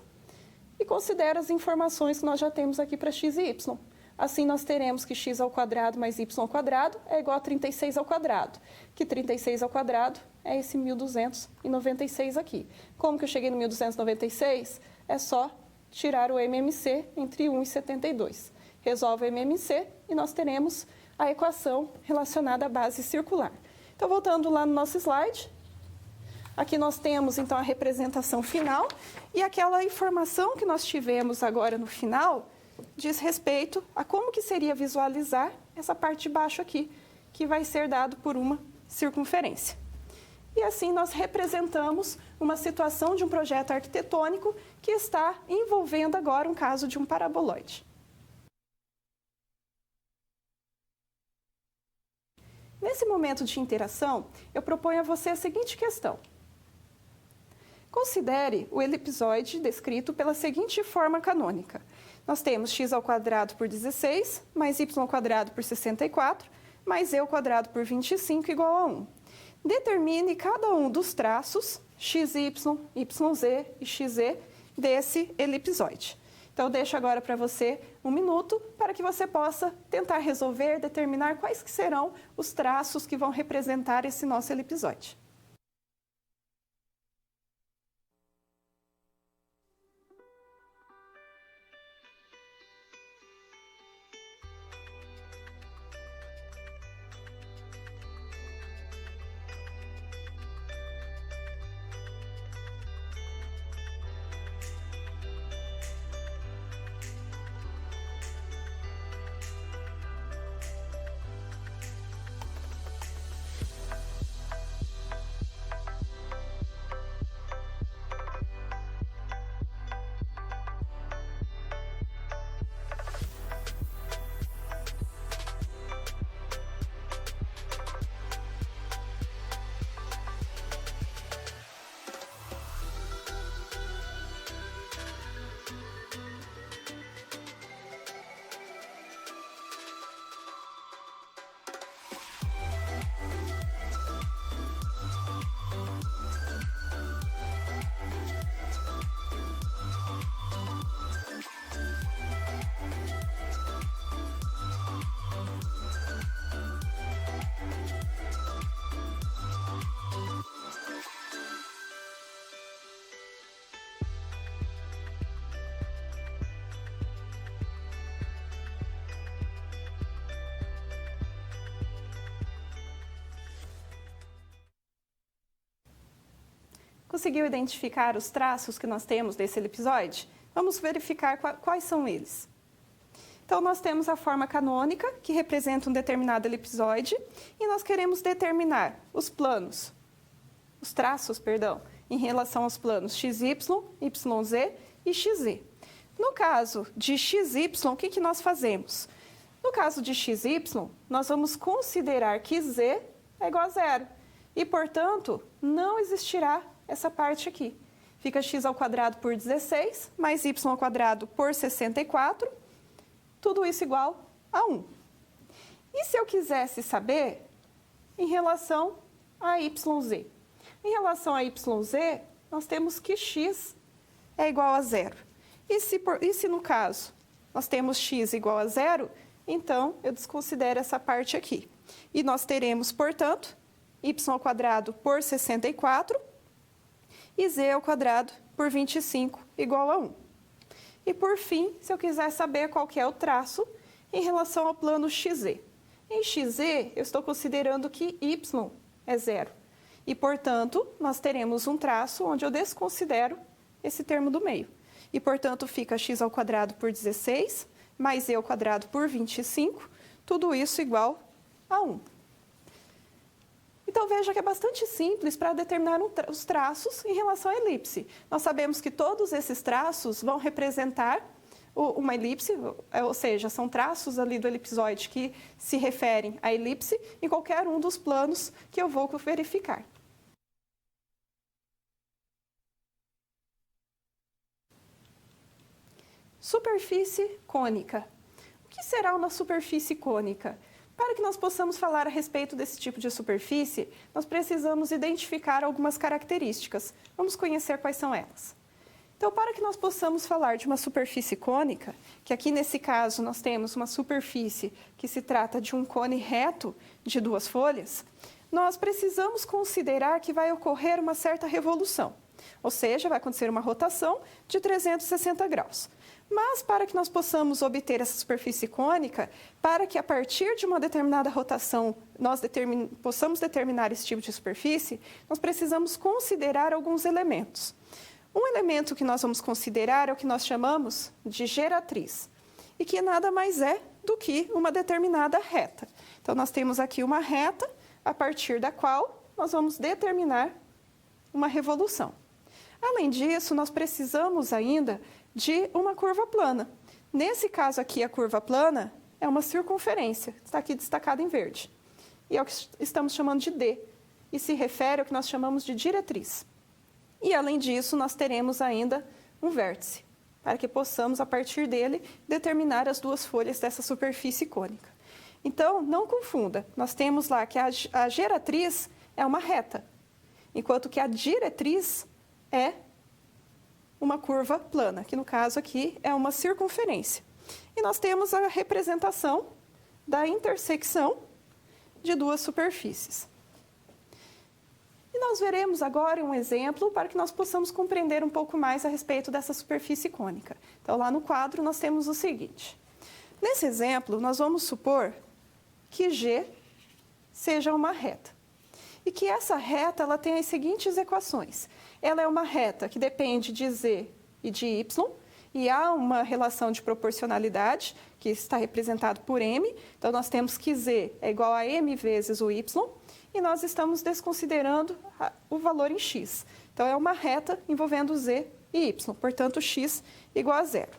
e considero as informações que nós já temos aqui para x e y. Assim, nós teremos que x ao quadrado mais y ao quadrado é igual a 36 ao quadrado, que 36 ao quadrado é esse 1.296 aqui. Como que eu cheguei no 1.296? É só tirar o MMC entre 1 e 72. Resolve o MMC e nós teremos a equação relacionada à base circular. Então, voltando lá no nosso slide, aqui nós temos, então, a representação final e aquela informação que nós tivemos agora no final diz respeito a como que seria visualizar essa parte de baixo aqui, que vai ser dado por uma circunferência. E assim nós representamos uma situação de um projeto arquitetônico que está envolvendo agora um caso de um paraboloide. Nesse momento de interação, eu proponho a você a seguinte questão. Considere o elipsoide descrito pela seguinte forma canônica. Nós temos x ao quadrado por 16, mais y ao quadrado por 64, mais e ao quadrado por 25 igual a 1. Determine cada um dos traços xy, yz e xz desse elipsoide. Então, eu deixo agora para você um minuto para que você possa tentar resolver, determinar quais que serão os traços que vão representar esse nosso elipsoide. Conseguiu identificar os traços que nós temos desse elipsoide? Vamos verificar quais são eles. Então, nós temos a forma canônica, que representa um determinado elipsoide, e nós queremos determinar os planos, os traços, perdão, em relação aos planos XY, YZ e XZ. No caso de XY, o que nós fazemos? No caso de XY, nós vamos considerar que Z é igual a zero, e, portanto, não existirá essa parte aqui. Fica x ao quadrado por 16, mais y ao quadrado por 64, tudo isso igual a 1. E se eu quisesse saber em relação a yz? Em relação a yz, nós temos que x é igual a zero. E se no caso nós temos x igual a zero, então eu desconsidero essa parte aqui. E nós teremos, portanto, y ao quadrado por 64, e z ao quadrado por 25 igual a 1. E, por fim, se eu quiser saber qual que é o traço em relação ao plano XZ. Em XZ, eu estou considerando que y é zero. E, portanto, nós teremos um traço onde eu desconsidero esse termo do meio. E, portanto, fica x ao quadrado por 16, mais z ao quadrado por 25, tudo isso igual a 1. Então, veja que é bastante simples para determinar os traços em relação à elipse. Nós sabemos que todos esses traços vão representar uma elipse, ou seja, são traços ali do elipsoide que se referem à elipse em qualquer um dos planos que eu vou verificar. Superfície cônica. O que será uma superfície cônica? Para que nós possamos falar a respeito desse tipo de superfície, nós precisamos identificar algumas características. Vamos conhecer quais são elas. Então, para que nós possamos falar de uma superfície cônica, que aqui nesse caso nós temos uma superfície que se trata de um cone reto de duas folhas, nós precisamos considerar que vai ocorrer uma certa revolução, ou seja, vai acontecer uma rotação de 360 graus. Mas, para que nós possamos obter essa superfície cônica, para que a partir de uma determinada rotação nós possamos determinar esse tipo de superfície, nós precisamos considerar alguns elementos. Um elemento que nós vamos considerar é o que nós chamamos de geratriz, e que nada mais é do que uma determinada reta. Então, nós temos aqui uma reta, a partir da qual nós vamos determinar uma revolução. Além disso, nós precisamos ainda de uma curva plana. Nesse caso aqui, a curva plana é uma circunferência, está aqui destacada em verde. E é o que estamos chamando de D, e se refere ao que nós chamamos de diretriz. E, além disso, nós teremos ainda um vértice, para que possamos, a partir dele, determinar as duas folhas dessa superfície cônica. Então, não confunda, nós temos lá que a geratriz é uma reta, enquanto que a diretriz é uma curva plana, que no caso aqui é uma circunferência. E nós temos a representação da intersecção de duas superfícies. E nós veremos agora um exemplo para que nós possamos compreender um pouco mais a respeito dessa superfície cônica. Então, lá no quadro, nós temos o seguinte. Nesse exemplo, nós vamos supor que G seja uma reta. E que essa reta ela tem as seguintes equações. Ela é uma reta que depende de Z e de Y, e há uma relação de proporcionalidade, que está representado por M. Então, nós temos que Z é igual a M vezes o Y, e nós estamos desconsiderando o valor em X. Então, é uma reta envolvendo Z e Y, portanto, X igual a zero.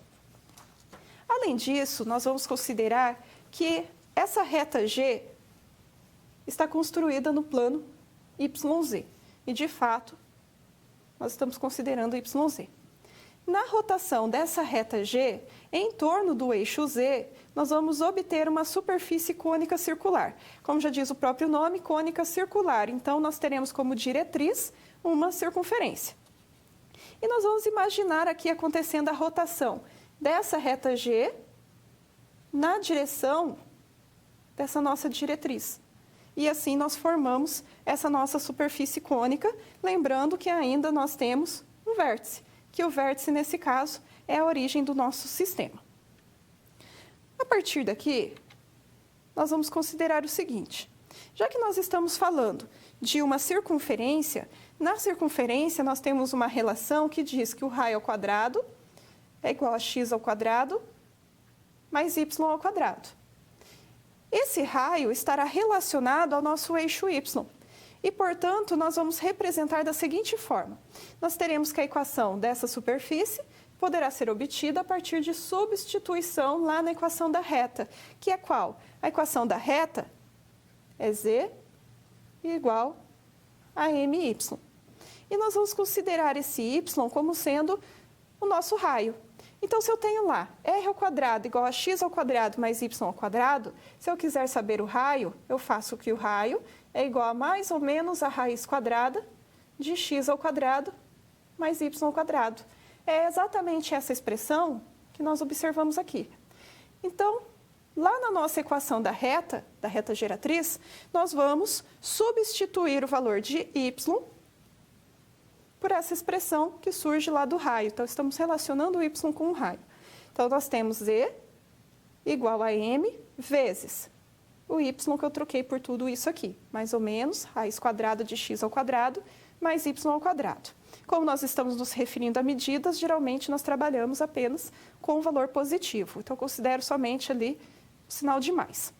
Além disso, nós vamos considerar que essa reta G está construída no plano YZ. E, de fato, nós estamos considerando YZ. Na rotação dessa reta G, em torno do eixo Z, nós vamos obter uma superfície cônica circular. Como já diz o próprio nome, cônica circular. Então, nós teremos como diretriz uma circunferência. E nós vamos imaginar aqui acontecendo a rotação dessa reta G na direção dessa nossa diretriz. E assim nós formamos essa nossa superfície cônica, lembrando que ainda nós temos um vértice, que o vértice, nesse caso, é a origem do nosso sistema. A partir daqui, nós vamos considerar o seguinte. Já que nós estamos falando de uma circunferência, na circunferência nós temos uma relação que diz que o raio ao quadrado é igual a x ao quadrado mais y ao quadrado. Esse raio estará relacionado ao nosso eixo y. E, portanto, nós vamos representar da seguinte forma. Nós teremos que a equação dessa superfície poderá ser obtida a partir de substituição lá na equação da reta, que é qual? A equação da reta é z igual a my. E nós vamos considerar esse y como sendo o nosso raio. Então, se eu tenho lá r ao quadrado igual a x ao quadrado mais y ao quadrado, se eu quiser saber o raio, eu faço que o raio é igual a mais ou menos a raiz quadrada de x ao quadrado mais y ao quadrado. É exatamente essa expressão que nós observamos aqui. Então, lá na nossa equação da reta geratriz, nós vamos substituir o valor de y por essa expressão que surge lá do raio. Então, estamos relacionando o y com o raio. Então, nós temos z igual a m vezes o y que eu troquei por tudo isso aqui. Mais ou menos, raiz quadrada de x ao quadrado mais y ao quadrado. Como nós estamos nos referindo a medidas, geralmente nós trabalhamos apenas com o valor positivo. Então, eu considero somente ali o sinal de mais.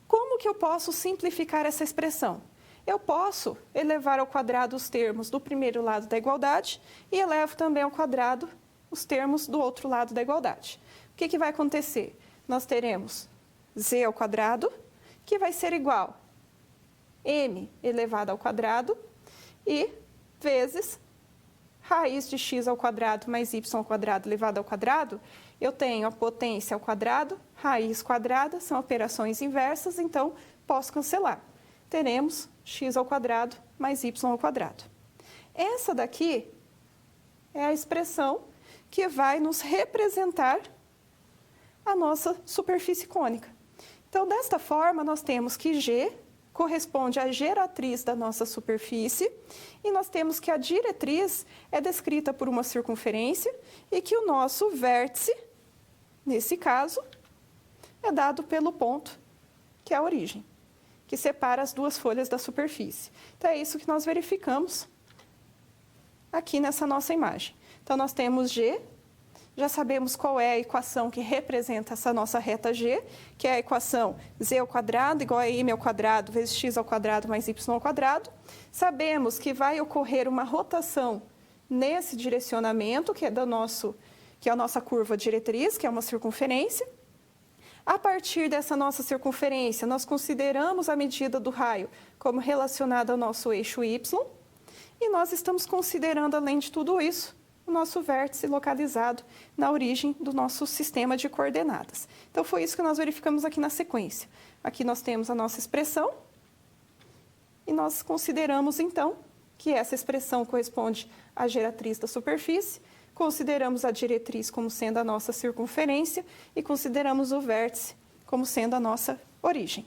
Como que eu posso simplificar essa expressão? Eu posso elevar ao quadrado os termos do primeiro lado da igualdade e elevo também ao quadrado os termos do outro lado da igualdade. O que vai acontecer? Nós teremos z ao quadrado, que vai ser igual a m elevado ao quadrado e vezes raiz de x ao quadrado mais y ao quadrado elevado ao quadrado. Eu tenho a potência ao quadrado, raiz quadrada, são operações inversas, então posso cancelar. Teremos x ao quadrado mais y ao quadrado. Essa daqui é a expressão que vai nos representar a nossa superfície cônica. Então, desta forma, nós temos que G corresponde à geratriz da nossa superfície e nós temos que a diretriz é descrita por uma circunferência e que o nosso vértice, nesse caso, é dado pelo ponto, que é a origem, que separa as duas folhas da superfície. Então, é isso que nós verificamos aqui nessa nossa imagem. Então, nós temos G, já sabemos qual é a equação que representa essa nossa reta G, que é a equação z ao quadrado igual a m ao quadrado vezes x ao quadrado mais y ao quadrado. Sabemos que vai ocorrer uma rotação nesse direcionamento, que é a nossa curva diretriz, que é uma circunferência. A partir dessa nossa circunferência, nós consideramos a medida do raio como relacionada ao nosso eixo y, e nós estamos considerando, além de tudo isso, o nosso vértice localizado na origem do nosso sistema de coordenadas. Então, foi isso que nós verificamos aqui na sequência. Aqui nós temos a nossa expressão e nós consideramos, então, que essa expressão corresponde à geratriz da superfície, consideramos a diretriz como sendo a nossa circunferência e consideramos o vértice como sendo a nossa origem.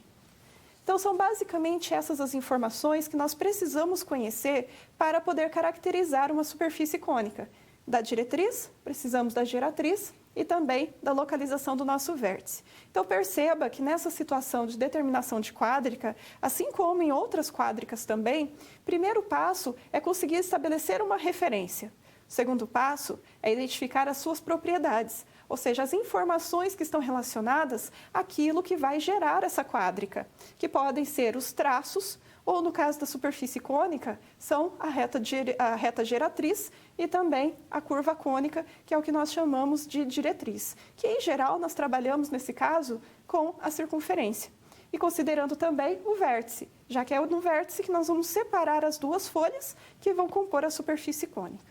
Então, são basicamente essas as informações que nós precisamos conhecer para poder caracterizar uma superfície cônica. Da diretriz, precisamos da geratriz e também da localização do nosso vértice. Então, perceba que nessa situação de determinação de quádrica, assim como em outras quádricas também, o primeiro passo é conseguir estabelecer uma referência. O segundo passo é identificar as suas propriedades, ou seja, as informações que estão relacionadas àquilo que vai gerar essa quádrica, que podem ser os traços, ou no caso da superfície cônica, são a reta geratriz e também a curva cônica, que é o que nós chamamos de diretriz, que em geral nós trabalhamos nesse caso com a circunferência. E considerando também o vértice, já que é no vértice que nós vamos separar as duas folhas que vão compor a superfície cônica.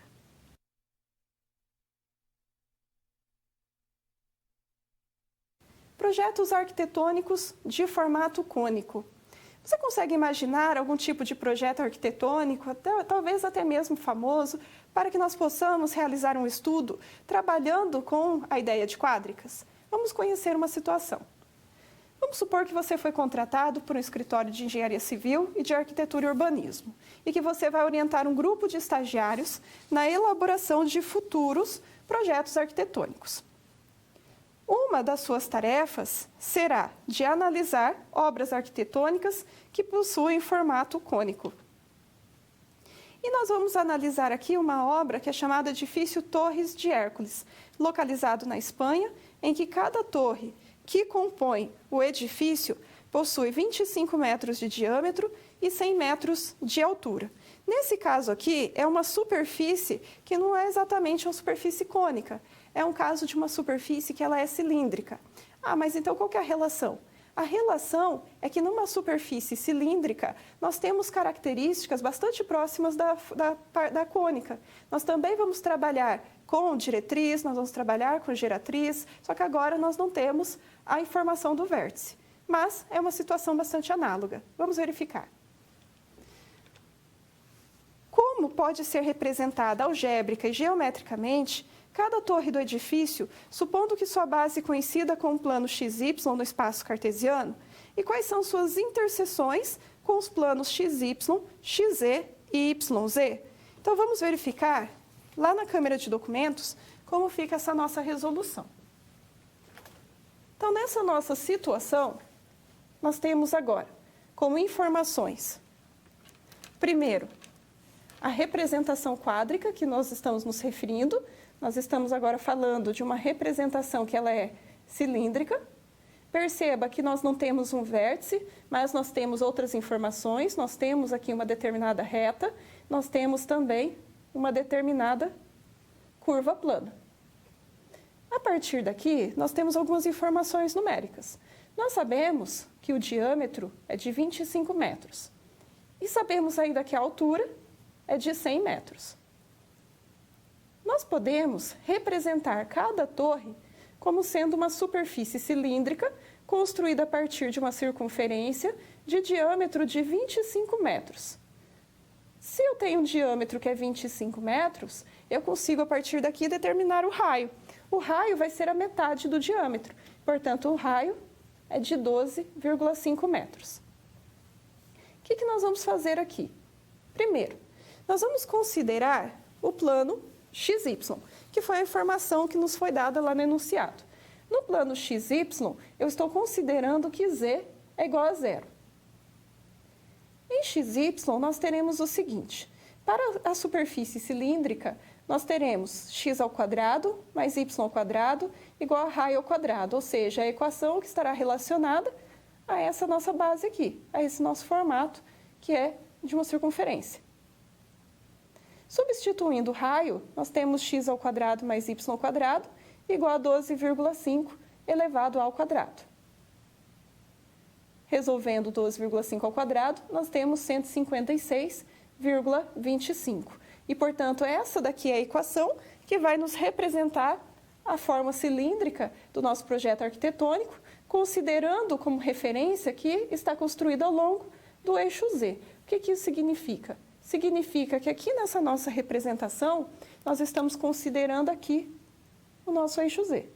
Projetos arquitetônicos de formato cônico. Você consegue imaginar algum tipo de projeto arquitetônico, talvez até mesmo famoso, para que nós possamos realizar um estudo trabalhando com a ideia de quádricas? Vamos conhecer uma situação. Vamos supor que você foi contratado por um escritório de engenharia civil e de arquitetura e urbanismo, e que você vai orientar um grupo de estagiários na elaboração de futuros projetos arquitetônicos. Uma das suas tarefas será de analisar obras arquitetônicas que possuem formato cônico. E nós vamos analisar aqui uma obra que é chamada Edifício Torres de Hércules, localizado na Espanha, em que cada torre que compõe o edifício possui 25 metros de diâmetro e 100 metros de altura. Nesse caso aqui, é uma superfície que não é exatamente uma superfície cônica, é um caso de uma superfície que ela é cilíndrica. Ah, mas então qual que é a relação? A relação é que numa superfície cilíndrica, nós temos características bastante próximas da cônica. Nós também vamos trabalhar com diretriz, nós vamos trabalhar com geratriz, só que agora nós não temos a informação do vértice. Mas é uma situação bastante análoga. Vamos verificar. Como pode ser representada algébrica e geometricamente cada torre do edifício, supondo que sua base coincida com o plano XY no espaço cartesiano, e quais são suas interseções com os planos XY, XZ e YZ? Então, vamos verificar lá na câmera de documentos como fica essa nossa resolução. Então, nessa nossa situação, nós temos agora como informações, primeiro, a representação quádrica que nós estamos nos referindo. Nós estamos agora falando de uma representação que ela é cilíndrica. Perceba que nós não temos um vértice, mas nós temos outras informações. Nós temos aqui uma determinada reta, nós temos também uma determinada curva plana. A partir daqui, nós temos algumas informações numéricas. Nós sabemos que o diâmetro é de 25 metros. E sabemos ainda que a altura é de 100 metros. Nós podemos representar cada torre como sendo uma superfície cilíndrica construída a partir de uma circunferência de diâmetro de 25 metros. Se eu tenho um diâmetro que é 25 metros, eu consigo, a partir daqui, determinar o raio. O raio vai ser a metade do diâmetro. Portanto, o raio é de 12,5 metros. O que nós vamos fazer aqui? Primeiro, nós vamos considerar o plano XY, que foi a informação que nos foi dada lá no enunciado. No plano XY, eu estou considerando que Z é igual a zero. Em XY, nós teremos o seguinte: para a superfície cilíndrica, nós teremos x ao quadrado mais y ao quadrado igual a raio ao quadrado, ou seja, a equação que estará relacionada a essa nossa base aqui, a esse nosso formato, que é de uma circunferência. Substituindo o raio, nós temos x ao quadrado mais y ao quadrado igual a 12,5 elevado ao quadrado. Resolvendo 12,5 ao quadrado, nós temos 156,25. E, portanto, essa daqui é a equação que vai nos representar a forma cilíndrica do nosso projeto arquitetônico, considerando como referência que está construída ao longo do eixo Z. O que isso significa? Significa que aqui nessa nossa representação, nós estamos considerando aqui o nosso eixo Z.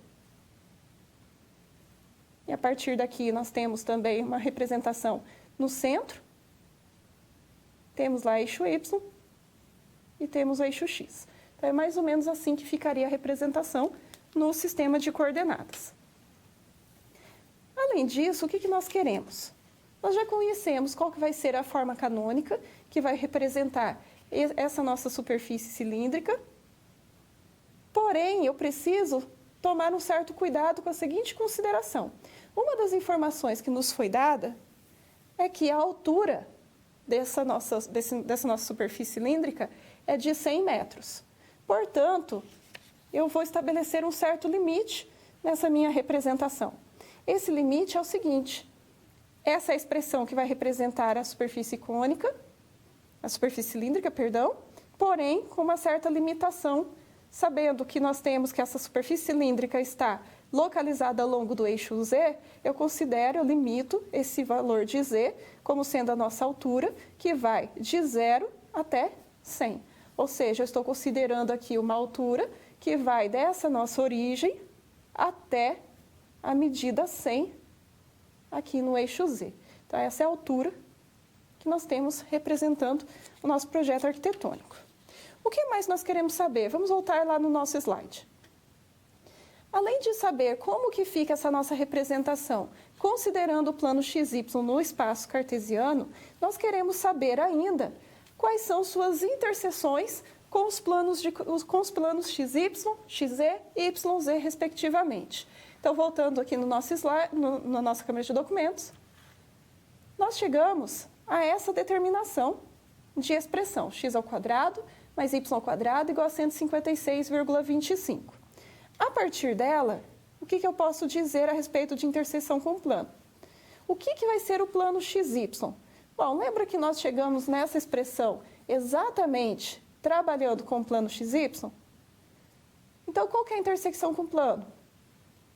E a partir daqui nós temos também uma representação no centro, temos lá eixo Y e temos o eixo X. Então é mais ou menos assim que ficaria a representação no sistema de coordenadas. Além disso, o que nós queremos? Nós já conhecemos qual que vai ser a forma canônica que vai representar essa nossa superfície cilíndrica, porém eu preciso tomar um certo cuidado com a seguinte consideração. Uma das informações que nos foi dada é que a altura dessa nossa superfície cilíndrica é de 100 metros. Portanto, eu vou estabelecer um certo limite nessa minha representação. Esse limite é o seguinte: essa é a expressão que vai representar a superfície cilíndrica, porém com uma certa limitação, sabendo que nós temos que essa superfície cilíndrica está localizada ao longo do eixo Z, eu limito esse valor de Z como sendo a nossa altura, que vai de 0 até 100. Ou seja, eu estou considerando aqui uma altura que vai dessa nossa origem até a medida 100 aqui no eixo Z. Então, essa é a altura que nós temos representando o nosso projeto arquitetônico. O que mais nós queremos saber? Vamos voltar lá no nosso slide. Além de saber como que fica essa nossa representação, considerando o plano XY no espaço cartesiano, nós queremos saber ainda quais são suas interseções com os planos XY, XZ e YZ, respectivamente. Então, voltando aqui no nosso slide, na nossa câmera de documentos, nós chegamos a essa determinação de expressão x ao quadrado mais y ao quadrado igual a 156,25. A partir dela, o que eu posso dizer a respeito de interseção com o plano? O que vai ser o plano XY? Bom, lembra que nós chegamos nessa expressão exatamente trabalhando com o plano XY? Então, qual que é a intersecção com o plano?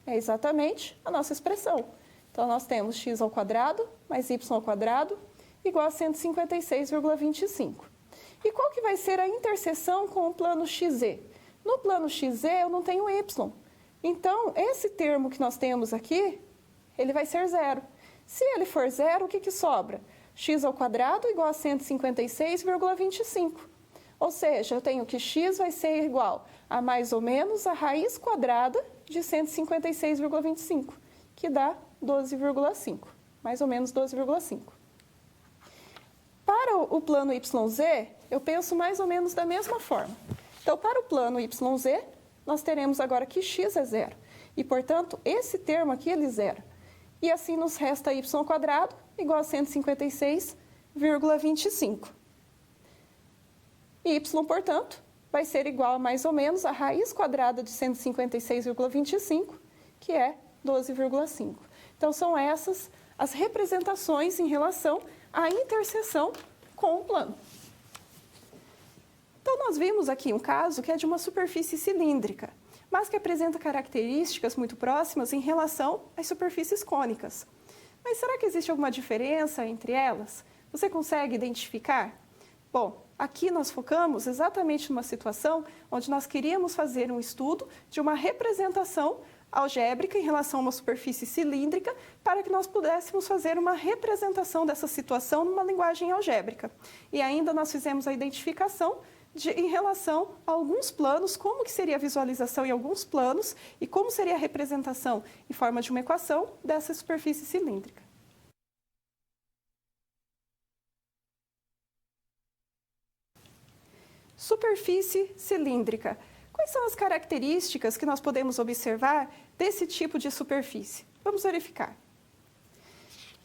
É exatamente a nossa expressão. Então, nós temos x ao quadrado mais y ao quadrado igual a 156,25. E qual que vai ser a interseção com o plano XZ? No plano XZ, eu não tenho y. Então, esse termo que nós temos aqui, ele vai ser zero. Se ele for zero, o que sobra? X ao quadrado igual a 156,25. Ou seja, eu tenho que x vai ser igual a mais ou menos a raiz quadrada de 156,25, que dá 12,5. Mais ou menos 12,5. Para o plano YZ, eu penso mais ou menos da mesma forma. Então, para o plano YZ, nós teremos agora que x é zero. E, portanto, esse termo aqui, ele zero. E assim nos resta y ao quadrado igual a 156,25. Y, portanto, vai ser igual a mais ou menos a raiz quadrada de 156,25, que é 12,5. Então, são essas as representações em relação à interseção com o plano. Então, nós vimos aqui um caso que é de uma superfície cilíndrica, mas que apresenta características muito próximas em relação às superfícies cônicas. Mas será que existe alguma diferença entre elas? Você consegue identificar? Bom, aqui nós focamos exatamente numa situação onde nós queríamos fazer um estudo de uma representação algébrica em relação a uma superfície cilíndrica para que nós pudéssemos fazer uma representação dessa situação numa linguagem algébrica. E ainda nós fizemos a identificação em relação a alguns planos, como que seria a visualização em alguns planos e como seria a representação em forma de uma equação dessa superfície cilíndrica. Superfície cilíndrica. Quais são as características que nós podemos observar desse tipo de superfície? Vamos verificar.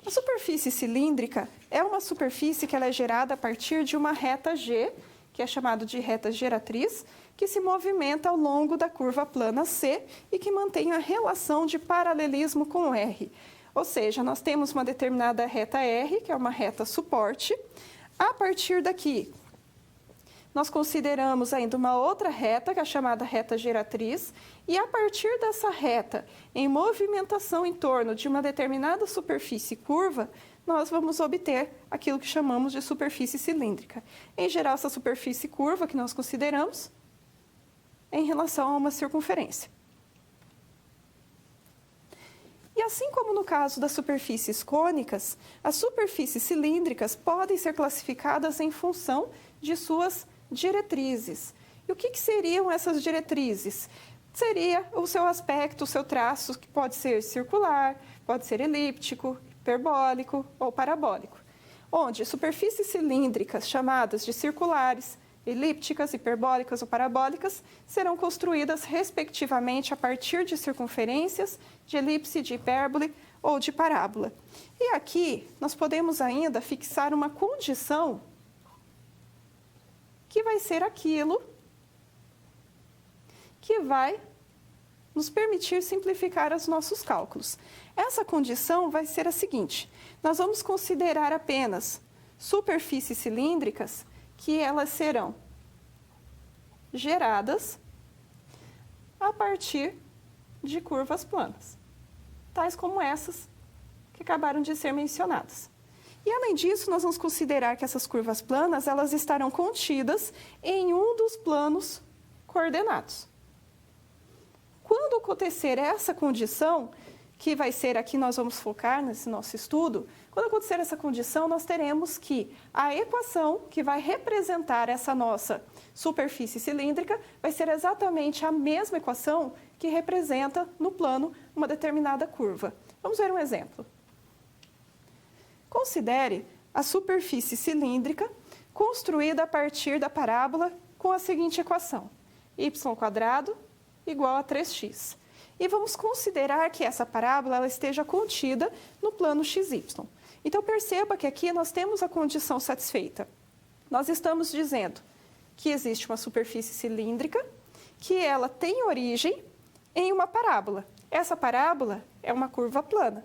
A superfície cilíndrica é uma superfície que ela é gerada a partir de uma reta G, que é chamado de reta geratriz, que se movimenta ao longo da curva plana C e que mantém a relação de paralelismo com R. Ou seja, nós temos uma determinada reta R, que é uma reta suporte. A partir daqui, nós consideramos ainda uma outra reta, que é a chamada reta geratriz, e a partir dessa reta, em movimentação em torno de uma determinada superfície curva, nós vamos obter aquilo que chamamos de superfície cilíndrica. Em geral, essa superfície curva que nós consideramos é em relação a uma circunferência. E assim como no caso das superfícies cônicas, as superfícies cilíndricas podem ser classificadas em função de suas diretrizes. E o que seriam essas diretrizes? Seria o seu aspecto, o seu traço, que pode ser circular, pode ser elíptico, hiperbólico ou parabólico, onde superfícies cilíndricas chamadas de circulares, elípticas, hiperbólicas ou parabólicas serão construídas respectivamente a partir de circunferências, de elipse, de hipérbole ou de parábola. E aqui nós podemos ainda fixar uma condição que vai ser aquilo que vai nos permitir simplificar os nossos cálculos. Essa condição vai ser a seguinte: nós vamos considerar apenas superfícies cilíndricas que elas serão geradas a partir de curvas planas, tais como essas que acabaram de ser mencionadas. E, além disso, nós vamos considerar que essas curvas planas elas estarão contidas em um dos planos coordenados. Quando acontecer essa condição, que vai ser aqui, nós vamos focar nesse nosso estudo, quando acontecer essa condição, nós teremos que a equação que vai representar essa nossa superfície cilíndrica vai ser exatamente a mesma equação que representa no plano uma determinada curva. Vamos ver um exemplo. Considere a superfície cilíndrica construída a partir da parábola com a seguinte equação: y² igual a 3x. E vamos considerar que essa parábola ela esteja contida no plano xy. Então, perceba que aqui nós temos a condição satisfeita. Nós estamos dizendo que existe uma superfície cilíndrica, que ela tem origem em uma parábola. Essa parábola é uma curva plana.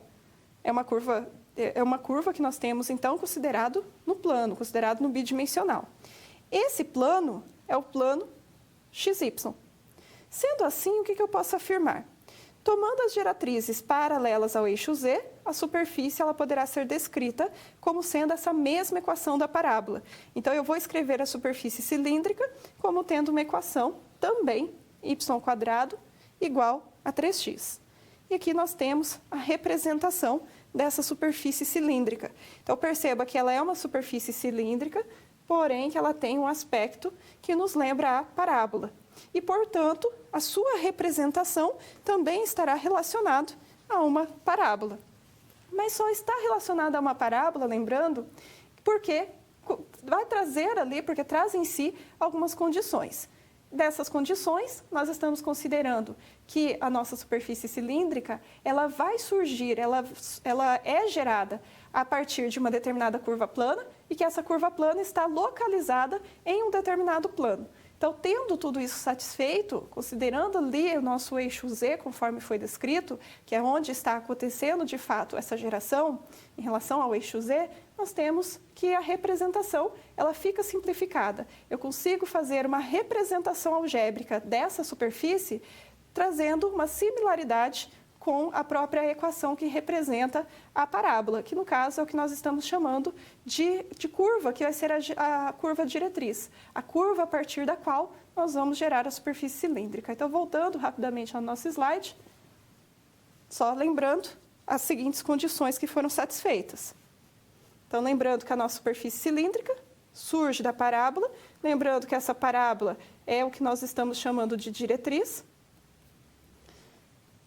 É uma curva que nós temos, então, considerado no plano, considerado no bidimensional. Esse plano é o plano XY. Sendo assim, o que eu posso afirmar? Tomando as geratrizes paralelas ao eixo Z, a superfície ela poderá ser descrita como sendo essa mesma equação da parábola. Então, eu vou escrever a superfície cilíndrica como tendo uma equação também y² igual a 3x. E aqui nós temos a representação dessa superfície cilíndrica. Então, perceba que ela é uma superfície cilíndrica, porém que ela tem um aspecto que nos lembra a parábola. E, portanto, a sua representação também estará relacionada a uma parábola. Mas só está relacionada a uma parábola, lembrando, porque vai trazer ali, porque traz em si algumas condições. Dessas condições, nós estamos considerando que a nossa superfície cilíndrica, ela vai surgir, ela é gerada a partir de uma determinada curva plana e que essa curva plana está localizada em um determinado plano. Então, tendo tudo isso satisfeito, considerando ali o nosso eixo Z, conforme foi descrito, que é onde está acontecendo de fato essa geração, em relação ao eixo Z, nós temos que a representação ela fica simplificada. Eu consigo fazer uma representação algébrica dessa superfície, trazendo uma similaridade com a própria equação que representa a parábola, que no caso é o que nós estamos chamando de curva, que vai ser a curva diretriz, a curva a partir da qual nós vamos gerar a superfície cilíndrica. Então, voltando rapidamente ao nosso slide, só lembrando as seguintes condições que foram satisfeitas. Então, lembrando que a nossa superfície cilíndrica surge da parábola, lembrando que essa parábola é o que nós estamos chamando de diretriz.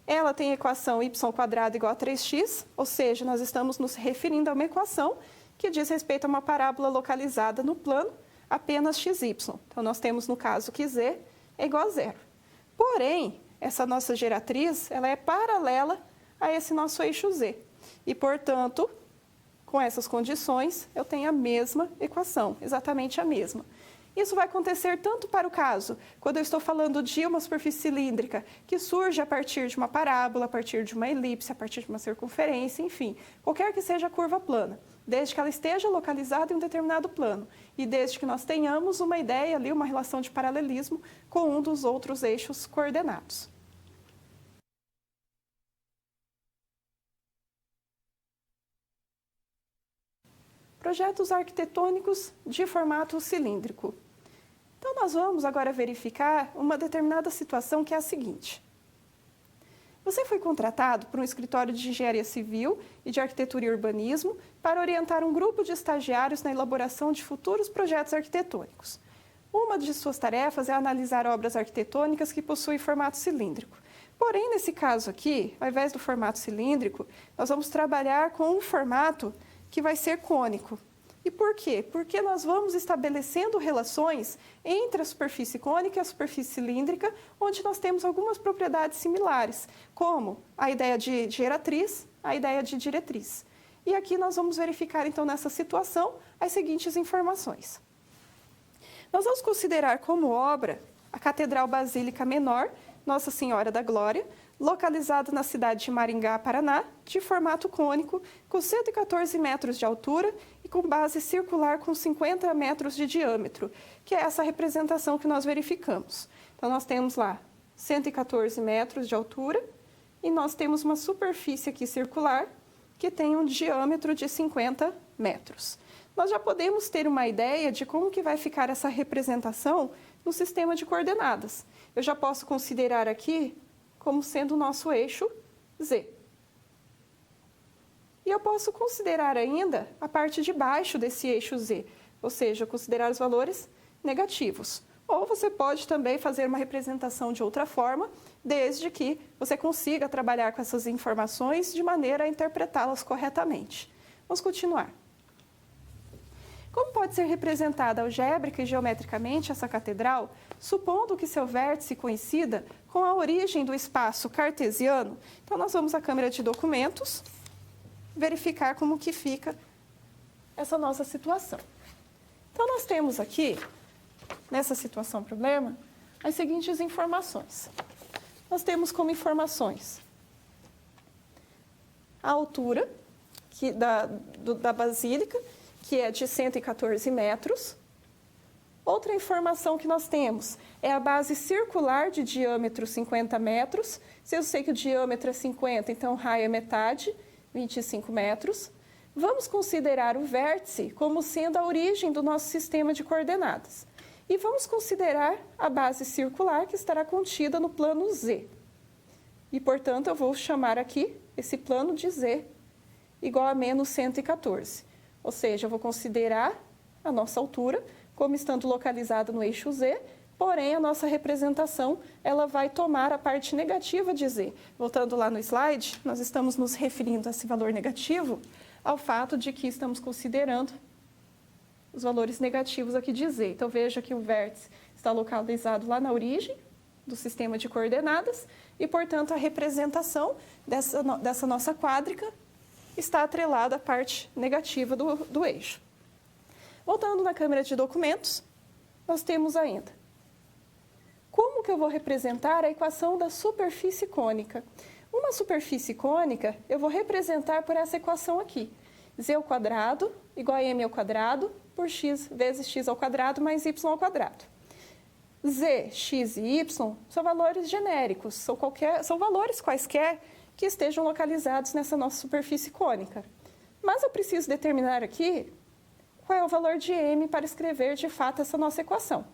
Ela tem a equação y² igual a 3x, ou seja, nós estamos nos referindo a uma equação que diz respeito a uma parábola localizada no plano apenas xy. Então, nós temos no caso que z é igual a zero. Porém, essa nossa geratriz ela é paralela a esse nosso eixo z. E, portanto, com essas condições, eu tenho a mesma equação, exatamente a mesma. Isso vai acontecer tanto para o caso, quando eu estou falando de uma superfície cilíndrica que surge a partir de uma parábola, a partir de uma elipse, a partir de uma circunferência, enfim, qualquer que seja a curva plana, desde que ela esteja localizada em um determinado plano e desde que nós tenhamos uma ideia ali, uma relação de paralelismo com um dos outros eixos coordenados. Projetos arquitetônicos de formato cilíndrico. Então, nós vamos agora verificar uma determinada situação que é a seguinte. Você foi contratado por um escritório de engenharia civil e de arquitetura e urbanismo para orientar um grupo de estagiários na elaboração de futuros projetos arquitetônicos. Uma de suas tarefas é analisar obras arquitetônicas que possuem formato cilíndrico. Porém, nesse caso aqui, ao invés do formato cilíndrico, nós vamos trabalhar com um formato que vai ser cônico. E por quê? Porque nós vamos estabelecendo relações entre a superfície cônica e a superfície cilíndrica, onde nós temos algumas propriedades similares, como a ideia de geratriz, a ideia de diretriz. E aqui nós vamos verificar, então, nessa situação, as seguintes informações. Nós vamos considerar como obra a Catedral Basílica Menor, Nossa Senhora da Glória, localizado na cidade de Maringá, Paraná, de formato cônico, com 114 metros de altura e com base circular com 50 metros de diâmetro, que é essa representação que nós verificamos. Então, nós temos lá 114 metros de altura e nós temos uma superfície aqui circular que tem um diâmetro de 50 metros. Nós já podemos ter uma ideia de como que vai ficar essa representação no sistema de coordenadas. Eu já posso considerar aqui como sendo o nosso eixo Z. E eu posso considerar ainda a parte de baixo desse eixo Z, ou seja, considerar os valores negativos. Ou você pode também fazer uma representação de outra forma, desde que você consiga trabalhar com essas informações de maneira a interpretá-las corretamente. Vamos continuar. Como pode ser representada algébrica e geometricamente essa catedral, supondo que seu vértice coincida com a origem do espaço cartesiano? Então, nós vamos à câmera de documentos, verificar como que fica essa nossa situação. Então, nós temos aqui, nessa situação problema, as seguintes informações. Nós temos como informações a altura da basílica, que é de 114 metros. Outra informação que nós temos é a base circular de diâmetro 50 metros. Se eu sei que o diâmetro é 50, então o raio é metade, 25 metros. Vamos considerar o vértice como sendo a origem do nosso sistema de coordenadas. E vamos considerar a base circular que estará contida no plano Z. E, portanto, eu vou chamar aqui esse plano de Z igual a menos 114. Ou seja, eu vou considerar a nossa altura como estando localizada no eixo Z, porém a nossa representação ela vai tomar a parte negativa de Z. Voltando lá no slide, nós estamos nos referindo a esse valor negativo ao fato de que estamos considerando os valores negativos aqui de Z. Então, veja que o vértice está localizado lá na origem do sistema de coordenadas e, portanto, a representação dessa nossa quádrica está atrelada à parte negativa do eixo. Voltando na câmera de documentos, nós temos ainda como que eu vou representar a equação da superfície cônica? Uma superfície cônica, eu vou representar por essa equação aqui. Z ao quadrado igual a m ao quadrado por x vezes x ao quadrado mais y ao quadrado. Z, x e y são valores genéricos, são valores quaisquer que estejam localizados nessa nossa superfície cônica. Mas eu preciso determinar aqui qual é o valor de m para escrever de fato essa nossa equação.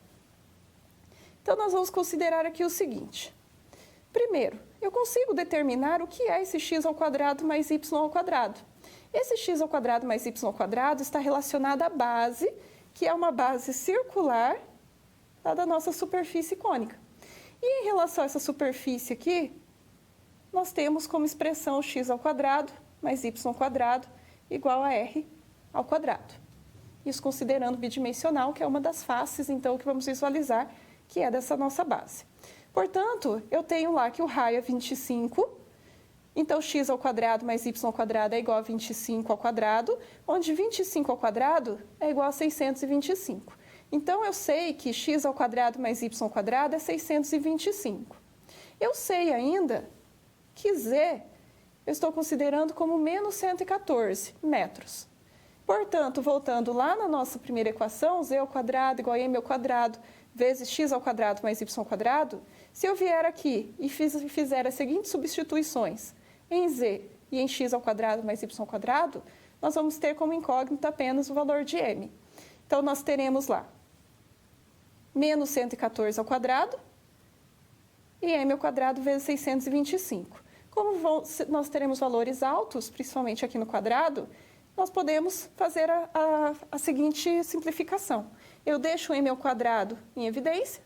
Então, nós vamos considerar aqui o seguinte. Primeiro, eu consigo determinar o que é esse x ao quadrado mais y ao quadrado. Esse x ao quadrado mais y ao quadrado está relacionado à base, que é uma base circular da nossa superfície cônica. E em relação a essa superfície aqui, nós temos como expressão x ao quadrado mais y ao quadrado igual a r ao quadrado. Isso considerando bidimensional, que é uma das faces, então, que vamos visualizar, que é dessa nossa base. Portanto, eu tenho lá que o raio é 25, então x ao quadrado mais y ao quadrado é igual a 25 ao quadrado, onde 25 ao quadrado é igual a 625. Então, eu sei que x ao quadrado mais y ao quadrado é 625. Eu sei ainda que z eu estou considerando como menos 114 metros. Portanto, voltando lá na nossa primeira equação, z ao quadrado igual a m ao quadrado vezes x ao quadrado mais y ao quadrado, se eu vier aqui e fizer as seguintes substituições em z e em x ao quadrado mais y ao quadrado, nós vamos ter como incógnita apenas o valor de m. Então, nós teremos lá menos 114 ao quadrado e m ao quadrado vezes 625. Como nós teremos valores altos, principalmente aqui no quadrado, nós podemos fazer a seguinte simplificação. Eu deixo m ao quadrado em evidência,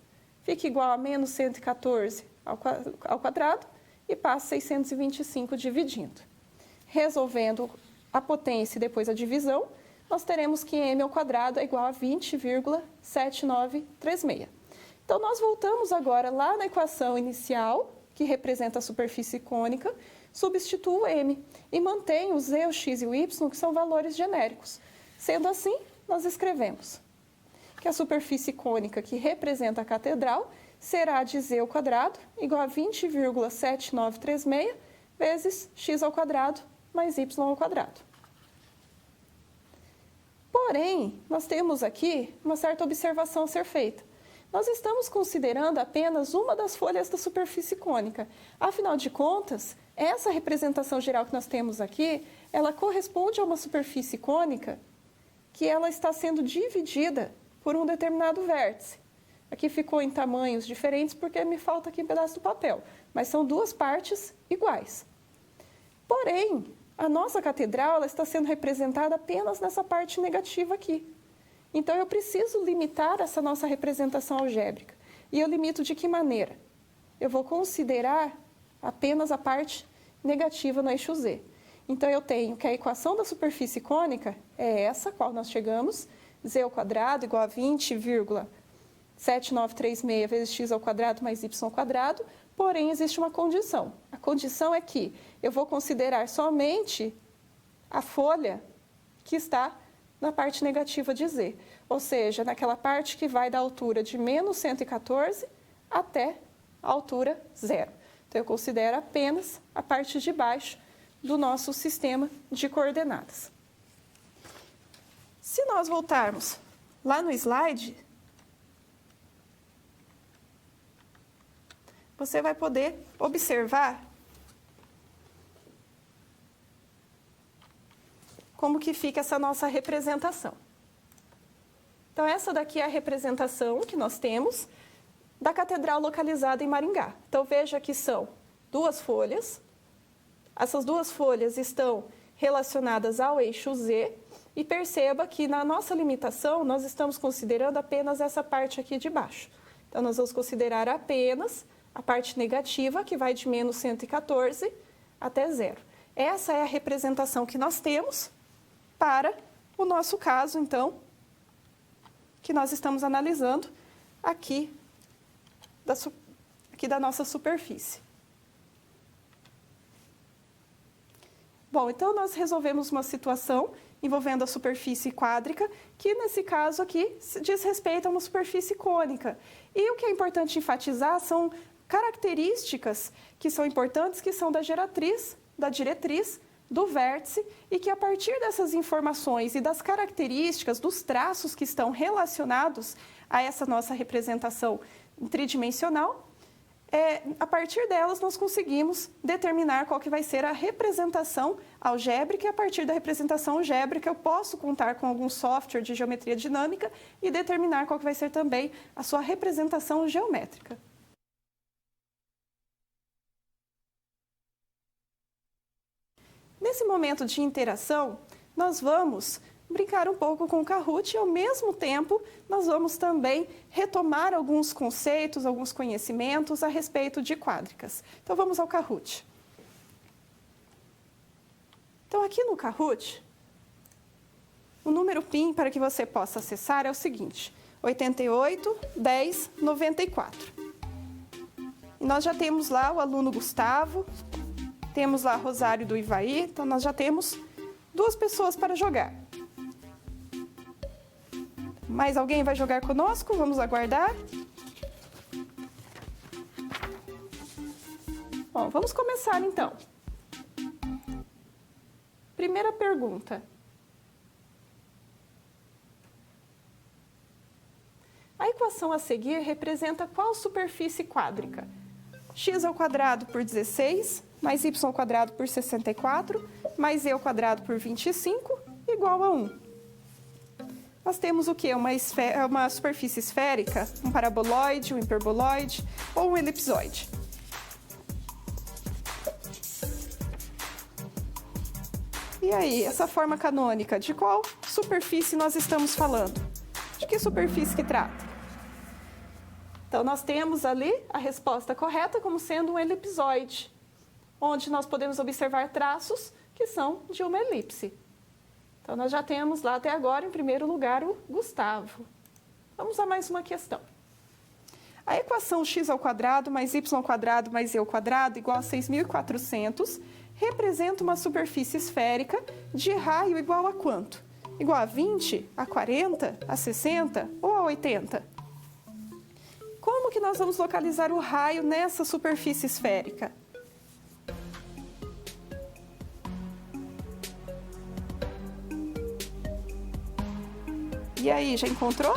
fica igual a menos 114 ao quadrado e passo 625 dividindo. Resolvendo a potência e depois a divisão, nós teremos que m ao quadrado é igual a 20,7936. Então, nós voltamos agora lá na equação inicial, que representa a superfície cônica, substituo o m e mantenho o z, o x e o y, que são valores genéricos. Sendo assim, nós escrevemos que a superfície cônica que representa a catedral será de z ao quadrado igual a 20,7936 vezes x ao quadrado mais y ao quadrado. Porém, nós temos aqui uma certa observação a ser feita. Nós estamos considerando apenas uma das folhas da superfície cônica. Afinal de contas, essa representação geral que nós temos aqui, ela corresponde a uma superfície cônica que ela está sendo dividida por um determinado vértice. Aqui ficou em tamanhos diferentes porque me falta aqui um pedaço do papel, mas são duas partes iguais. Porém, a nossa catedral ela está sendo representada apenas nessa parte negativa aqui. Então, eu preciso limitar essa nossa representação algébrica. E eu limito de que maneira? Eu vou considerar apenas a parte negativa no eixo Z. Então, eu tenho que a equação da superfície cônica é essa, a qual nós chegamos, z ao quadrado igual a 20,7936 vezes x ao quadrado mais y ao quadrado, porém, existe uma condição. A condição é que eu vou considerar somente a folha que está na parte negativa de z, ou seja, naquela parte que vai da altura de menos 114 até a altura zero. Então, eu considero apenas a parte de baixo do nosso sistema de coordenadas. Se nós voltarmos lá no slide, você vai poder observar como que fica essa nossa representação. Então, essa daqui é a representação que nós temos da catedral localizada em Maringá. Então, veja que são duas folhas. Essas duas folhas estão relacionadas ao eixo Z e perceba que na nossa limitação nós estamos considerando apenas essa parte aqui de baixo. Então, nós vamos considerar apenas a parte negativa, que vai de menos 114 até zero. Essa é a representação que nós temos para o nosso caso, então, que nós estamos analisando aqui da nossa superfície. Bom, então nós resolvemos uma situação envolvendo a superfície quádrica, que nesse caso aqui diz respeito a uma superfície cônica. E o que é importante enfatizar são características que são importantes, que são da geratriz, da diretriz, do vértice, e que a partir dessas informações e das características, dos traços que estão relacionados a essa nossa representação tridimensional, a partir delas nós conseguimos determinar qual que vai ser a representação algébrica, e a partir da representação algébrica eu posso contar com algum software de geometria dinâmica e determinar qual que vai ser também a sua representação geométrica. Nesse momento de interação, nós vamos brincar um pouco com o Kahoot e, ao mesmo tempo, nós vamos também retomar alguns conceitos, alguns conhecimentos a respeito de quádricas. Então, vamos ao Kahoot. Então, aqui no Kahoot, o número PIN para que você possa acessar é o seguinte: 88 10 94. E nós já temos lá o aluno Gustavo, temos lá Rosário do Ivaí, então nós já temos 2 pessoas para jogar. Mais alguém vai jogar conosco? Vamos aguardar. Bom, vamos começar então. Primeira pergunta. A equação a seguir representa qual superfície quádrica? X ao quadrado por 16, mais y ao quadrado por 64, mais e ao quadrado por 25, igual a 1. Nós temos o quê? Uma superfície esférica, um paraboloide, um hiperboloide ou um elipsoide. E aí, essa forma canônica, de qual superfície nós estamos falando? De que superfície que trata? Então, nós temos ali a resposta correta como sendo um elipsoide, onde nós podemos observar traços que são de uma elipse. Então, nós já temos lá até agora, em primeiro lugar, o Gustavo. Vamos a mais uma questão. A equação x ao quadrado mais y ao quadrado mais e ao quadrado igual a 6.400 representa uma superfície esférica de raio igual a quanto? Igual a 20, a 40, a 60 ou a 80? Como que nós vamos localizar o raio nessa superfície esférica? E aí, já encontrou?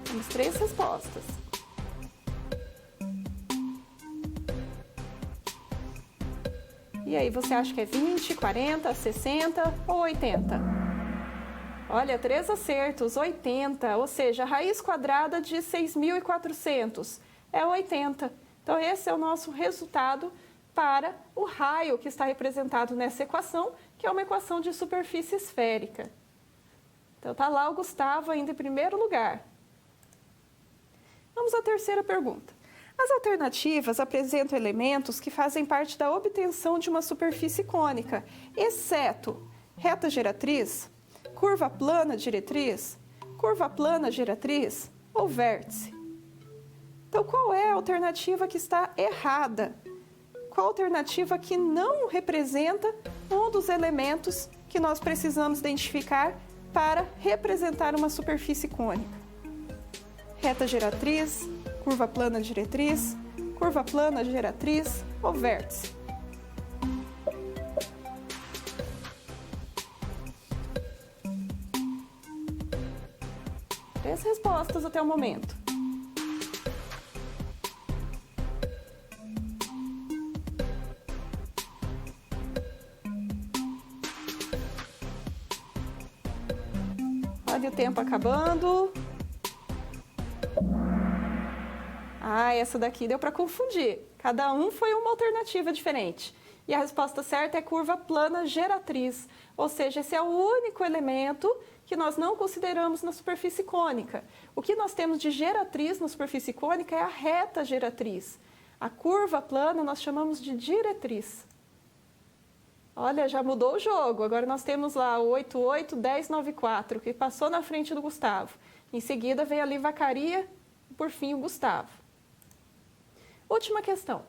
Temos 3 respostas. E aí, você acha que é 20, 40, 60 ou 80? Olha, 3 acertos, 80, ou seja, a raiz quadrada de 6.400 é 80. Então, esse é o nosso resultado para o raio que está representado nessa equação, que é uma equação de superfície esférica. Então, está lá o Gustavo ainda em primeiro lugar. Vamos à terceira pergunta. As alternativas apresentam elementos que fazem parte da obtenção de uma superfície cônica, exceto reta geratriz, curva plana geratriz ou vértice. Então, qual é a alternativa que está errada? Qual a alternativa que não representa um dos elementos que nós precisamos identificar para representar uma superfície cônica? Reta geratriz, curva plana geratriz ou vértice? Três respostas até o momento. Olha o tempo acabando. Ah, essa daqui deu para confundir. Cada um foi uma alternativa diferente. E a resposta certa é curva plana geratriz. Ou seja, esse é o único elemento que nós não consideramos na superfície cônica. O que nós temos de geratriz na superfície cônica é a reta geratriz. A curva plana nós chamamos de diretriz. Olha, já mudou o jogo. Agora nós temos lá o 88, 10, 94, que passou na frente do Gustavo. Em seguida vem ali Vacaria e, por fim, o Gustavo. Última questão.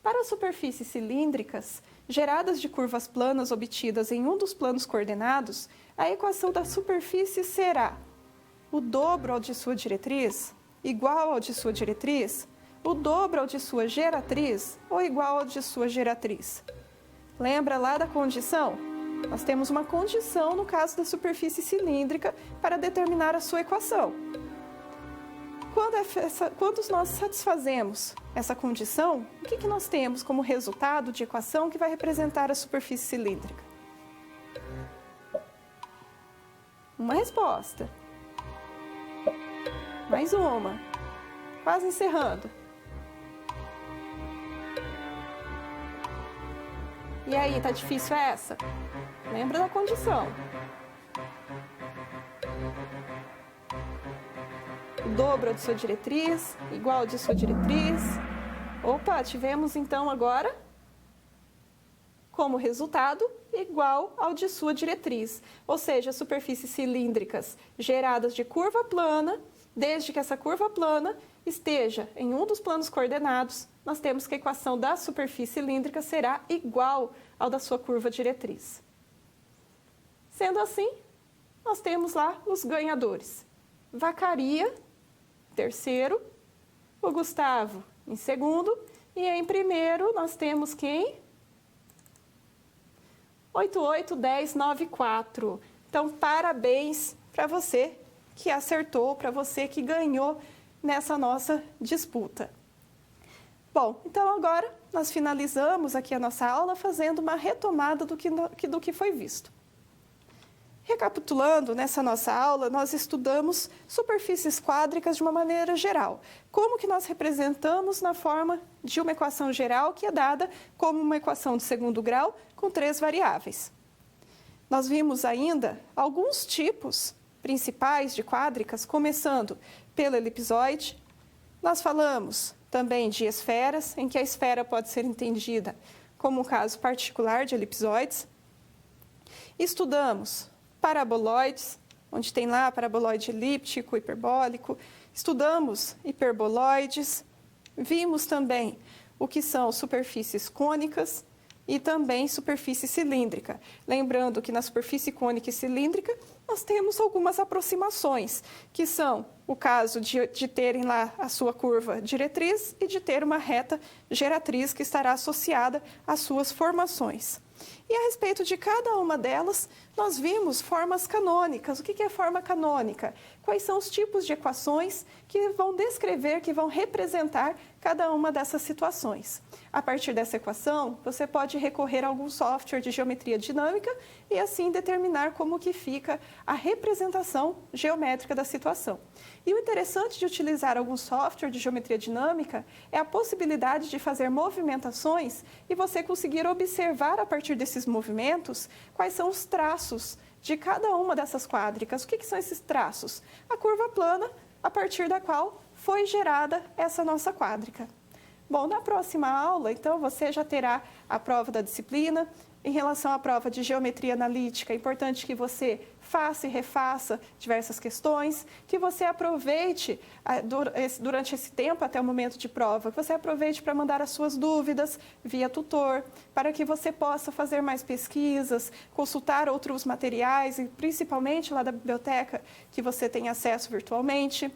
Para superfícies cilíndricas, geradas de curvas planas obtidas em um dos planos coordenados, a equação da superfície será o dobro ao de sua diretriz, igual ao de sua diretriz, o dobro ao de sua geratriz ou igual ao de sua geratriz. Lembra lá da condição? Nós temos uma condição no caso da superfície cilíndrica para determinar a sua equação. Quando nós satisfazemos essa condição, o que nós temos como resultado de equação que vai representar a superfície cilíndrica? Uma resposta. Mais uma. Quase encerrando. E aí, tá difícil essa? Lembra da condição. O dobro ao de sua diretriz, igual ao de sua diretriz. Opa, tivemos então agora, como resultado, igual ao de sua diretriz. Ou seja, superfícies cilíndricas geradas de curva plana, desde que essa curva plana esteja em um dos planos coordenados, nós temos que a equação da superfície cilíndrica será igual ao da sua curva diretriz. Sendo assim, nós temos lá os ganhadores. Vacaria, terceiro, o Gustavo em segundo, e em primeiro nós temos quem? 881094. Então, parabéns para você que acertou, para você que ganhou nessa nossa disputa. Bom, então agora nós finalizamos aqui a nossa aula fazendo uma retomada do que foi visto. Recapitulando, nessa nossa aula, nós estudamos superfícies quádricas de uma maneira geral. Como que nós representamos na forma de uma equação geral que é dada como uma equação de segundo grau com 3 variáveis. Nós vimos ainda alguns tipos principais de quádricas, começando pelo elipsoide. Nós falamos também de esferas, em que a esfera pode ser entendida como um caso particular de elipsoides. Estudamos paraboloides, onde tem lá paraboloide elíptico, hiperbólico. Estudamos hiperboloides. Vimos também o que são superfícies cônicas e também superfície cilíndrica. Lembrando que na superfície cônica e cilíndrica nós temos algumas aproximações, que são o caso de terem lá a sua curva diretriz e de ter uma reta geratriz que estará associada às suas formações. E a respeito de cada uma delas, nós vimos formas canônicas. O que é forma canônica? Quais são os tipos de equações que vão descrever, que vão representar cada uma dessas situações. A partir dessa equação, você pode recorrer a algum software de geometria dinâmica e assim determinar como que fica a representação geométrica da situação. E o interessante de utilizar algum software de geometria dinâmica é a possibilidade de fazer movimentações e você conseguir observar a partir desses movimentos quais são os traços de cada uma dessas quádricas. O que são esses traços? A curva plana a partir da qual foi gerada essa nossa quádrica. Bom, na próxima aula, então, você já terá a prova da disciplina. Em relação à prova de geometria analítica, é importante que você faça e refaça diversas questões, que você aproveite durante esse tempo até o momento de prova, que você aproveite para mandar as suas dúvidas via tutor, para que você possa fazer mais pesquisas, consultar outros materiais e principalmente lá da biblioteca que você tem acesso virtualmente.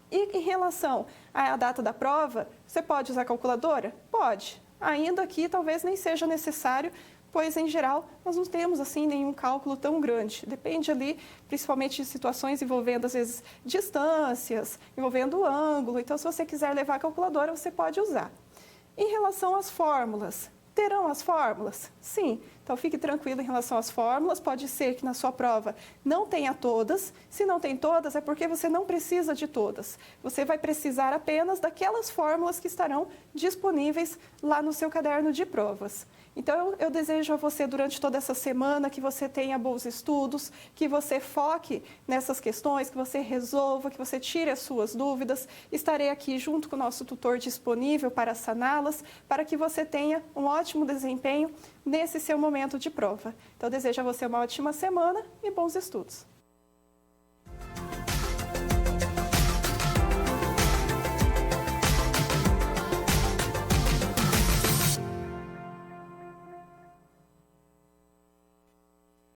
E em relação à data da prova, você pode usar calculadora? Pode. Ainda aqui talvez nem seja necessário, pois, em geral, nós não temos, assim, nenhum cálculo tão grande. Depende ali, principalmente de situações envolvendo, às vezes, distâncias, envolvendo o ângulo. Então, se você quiser levar a calculadora, você pode usar. Em relação às fórmulas, terão as fórmulas? Sim. Então, fique tranquilo em relação às fórmulas. Pode ser que na sua prova não tenha todas. Se não tem todas, é porque você não precisa de todas. Você vai precisar apenas daquelas fórmulas que estarão disponíveis lá no seu caderno de provas. Então, eu desejo a você, durante toda essa semana, que você tenha bons estudos, que você foque nessas questões, que você resolva, que você tire as suas dúvidas. Estarei aqui junto com o nosso tutor disponível para saná-las, para que você tenha um ótimo desempenho nesse seu momento de prova. Então, desejo a você uma ótima semana e bons estudos.